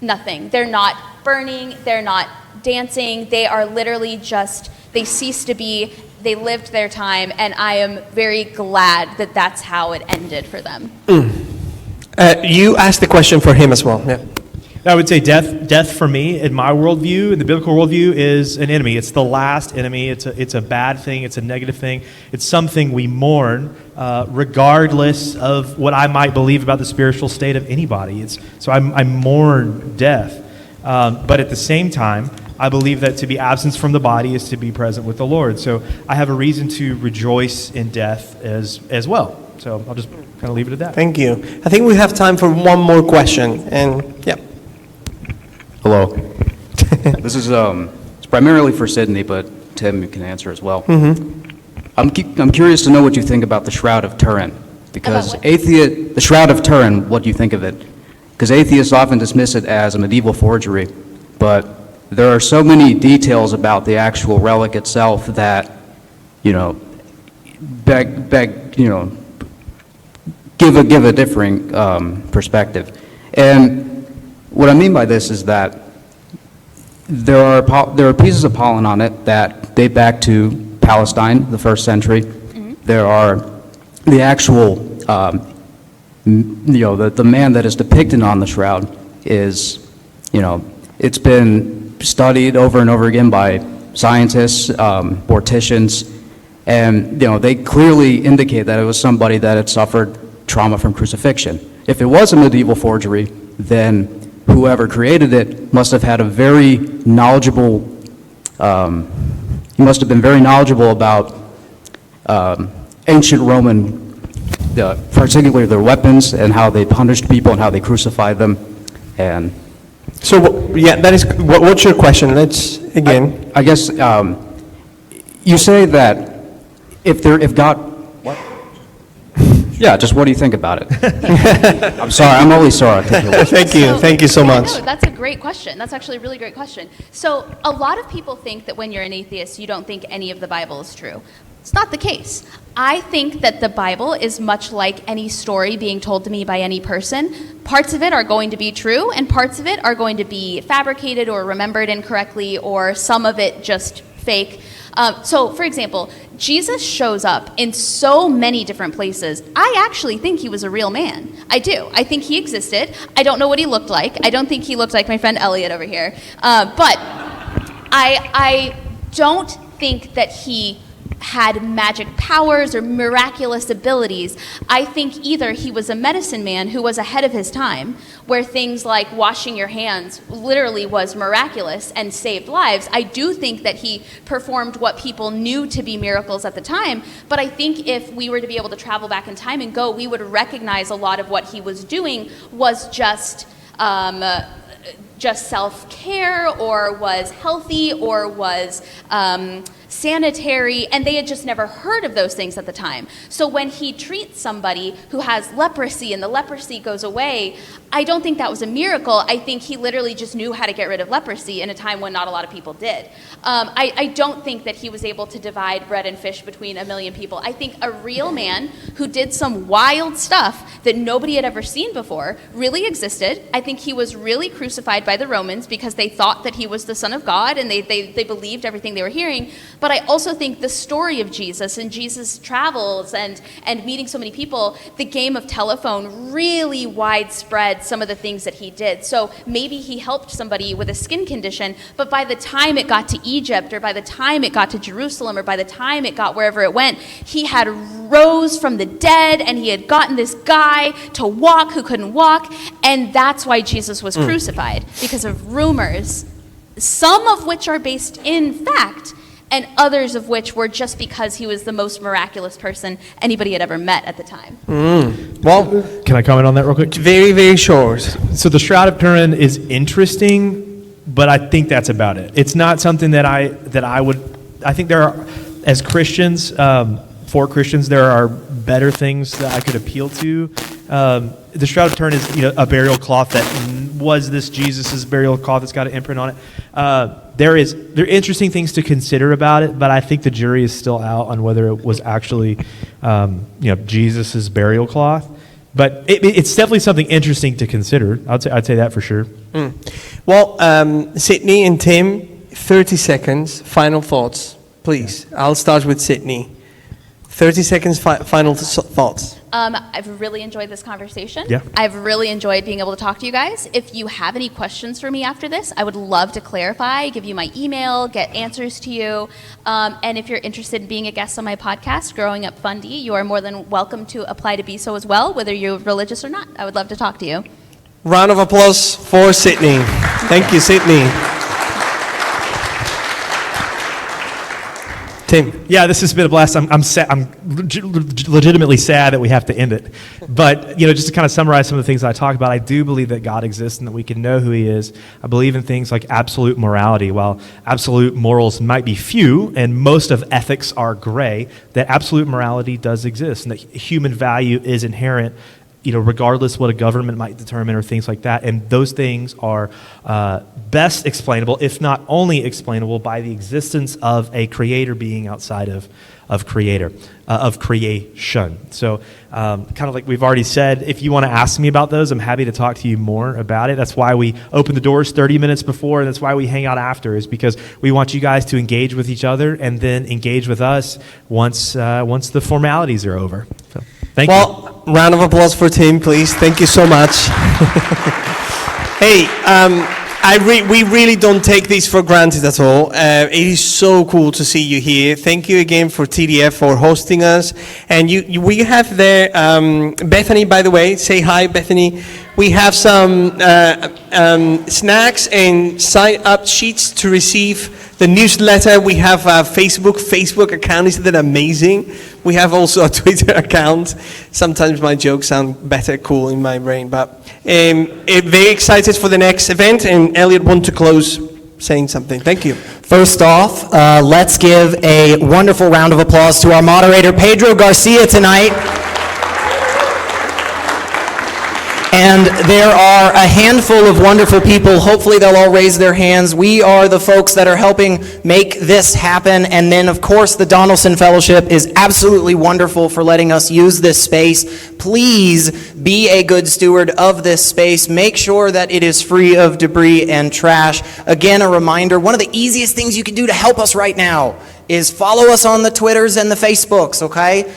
nothing. They're not burning, they're not dancing, they are literally just, they cease to be, they lived their time, and I am very glad that that's how it ended for them. You asked the question for him as well. Yeah. I would say death for me, in my worldview, in the biblical worldview, is an enemy. It's the last enemy. It's a bad thing. It's a negative thing. It's something we mourn, regardless of what I might believe about the spiritual state of anybody. So I mourn death. But at the same time, I believe that to be absent from the body is to be present with the Lord. So I have a reason to rejoice in death as well. So I'll just kind of leave it at that. Thank you. I think we have time for one more question. And yeah. Hello. This is it's primarily for Sydney, but Tim can answer as well. I'm curious to know what you think about the Shroud of Turin, because the Shroud of Turin, what do you think of it? Because atheists often dismiss it as a medieval forgery, but there are so many details about the actual relic itself that, you know, give a differing perspective. And what I mean by this is that there are pieces of pollen on it that date back to Palestine, the 1st century. There are the actual the man that is depicted on the shroud is, it's been studied over and over again by scientists, morticians, and they clearly indicate that it was somebody that had suffered trauma from crucifixion. If it was a medieval forgery, then whoever created it must have had a very knowledgeable, he must have been very knowledgeable about ancient Roman, particularly their weapons and how they punished people and how they crucified them. And So, that is, what's your question? Let's, again. I guess you say that if God, what? Yeah, just what do you think about it? I'm sorry, I'm only sorry. Thank you so much. No, that's a great question. That's actually a really great question. So a lot of people think that when you're an atheist, you don't think any of the Bible is true. It's not the case. I think that the Bible is much like any story being told to me by any person. Parts of it are going to be true, and parts of it are going to be fabricated or remembered incorrectly, or some of it just fake. So, for example, Jesus shows up in so many different places. I actually think he was a real man. I do. I think he existed. I don't know what he looked like. I don't think he looked like my friend Elliot over here. But I don't think that he had magic powers or miraculous abilities. I think either he was a medicine man who was ahead of his time, where things like washing your hands literally was miraculous and saved lives. I do think that he performed what people knew to be miracles at the time, but I think if we were to be able to travel back in time and go, we would recognize a lot of what he was doing was just self-care, or was healthy, or was sanitary, and they had just never heard of those things at the time. So when he treats somebody who has leprosy and the leprosy goes away, I don't think that was a miracle. I think he literally just knew how to get rid of leprosy in a time when not a lot of people did. I don't think that he was able to divide bread and fish between a million people. I think a real man who did some wild stuff that nobody had ever seen before really existed. I think he was really crucified by the Romans because they thought that he was the Son of God, and they believed everything they were hearing. But I also think the story of Jesus and Jesus' travels and meeting so many people, the game of telephone really widespread some of the things that he did. So maybe he helped somebody with a skin condition, but by the time it got to Egypt, or by the time it got to Jerusalem, or by the time it got wherever it went, he had rose from the dead, and he had gotten this guy to walk who couldn't walk, and that's why Jesus was crucified, because of rumors, some of which are based in fact, and others of which were just because he was the most miraculous person anybody had ever met at the time. Well, Can I comment on that real quick? very, very short. So the Shroud of Turin is interesting, but I think that's about it. It's not something that I would. I think there are, as Christians, for Christians, there are better things that I could appeal to. The Shroud of Turin is a burial cloth that was this Jesus' burial cloth that's got an imprint on it. There are interesting things to consider about it, but I think the jury is still out on whether it was actually Jesus' burial cloth. But it's definitely something interesting to consider. I'd say that for sure. Well, Sydney and Tim, 30 seconds, final thoughts, please. I'll start with Sydney. 30 seconds, final thoughts. I've really enjoyed this conversation. Yeah. I've really enjoyed being able to talk to you guys. If you have any questions for me after this, I would love to clarify, give you my email, get answers to you. And if you're interested in being a guest on my podcast, Growing Up Fundy, you are more than welcome to apply to be so as well, whether you're religious or not. I would love to talk to you. Round of applause for Sydney. Thank you, Sydney. Tim. Yeah, this has been a blast. I'm legitimately sad that we have to end it. But, just to kind of summarize some of the things I talked about, I do believe that God exists and that we can know who he is. I believe in things like absolute morality. While absolute morals might be few and most of ethics are gray, that absolute morality does exist and that human value is inherent, regardless what a government might determine or things like that. And those things are best explainable, if not only explainable, by the existence of a creator being outside of creation. So kind of like we've already said, if you want to ask me about those, I'm happy to talk to you more about it. That's why we open the doors 30 minutes before, and that's why we hang out after, is because we want you guys to engage with each other and then engage with us once the formalities are over. So, thank you. Well, Round of applause for Tim, please. Thank you so much. Hey, we really don't take this for granted at all. It is so cool to see you here. Thank you again for TDF for hosting us. And we have there, Bethany, by the way. Say hi, Bethany. We have some snacks and sign-up sheets to receive the newsletter. We have a Facebook account. Isn't that amazing? We have also a Twitter account. Sometimes my jokes sound better cool in my brain. But very excited for the next event. And Elliot want to close saying something. Thank you. First off, let's give a wonderful round of applause to our moderator, Pedro Garcia, tonight. And there are a handful of wonderful people. Hopefully they'll all raise their hands. We are the folks that are helping make this happen. And then, of course, the Donaldson Fellowship is absolutely wonderful for letting us use this space. Please be a good steward of this space. Make sure that it is free of debris and trash. Again, a reminder, one of the easiest things you can do to help us right now is follow us on the Twitters and the Facebooks, okay?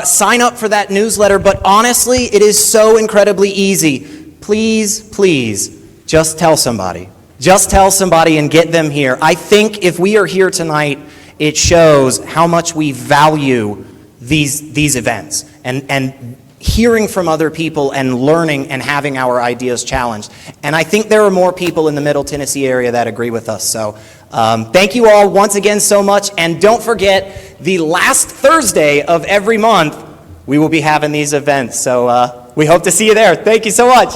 Sign up for that newsletter, but honestly, it is so incredibly easy. Please, please, just tell somebody. Just tell somebody and get them here. I think if we are here tonight, it shows how much we value these events and hearing from other people and learning and having our ideas challenged. And I think there are more people in the Middle Tennessee area that agree with us. So thank you all once again so much. And don't forget, the last Thursday of every month, we will be having these events. So we hope to see you there. Thank you so much.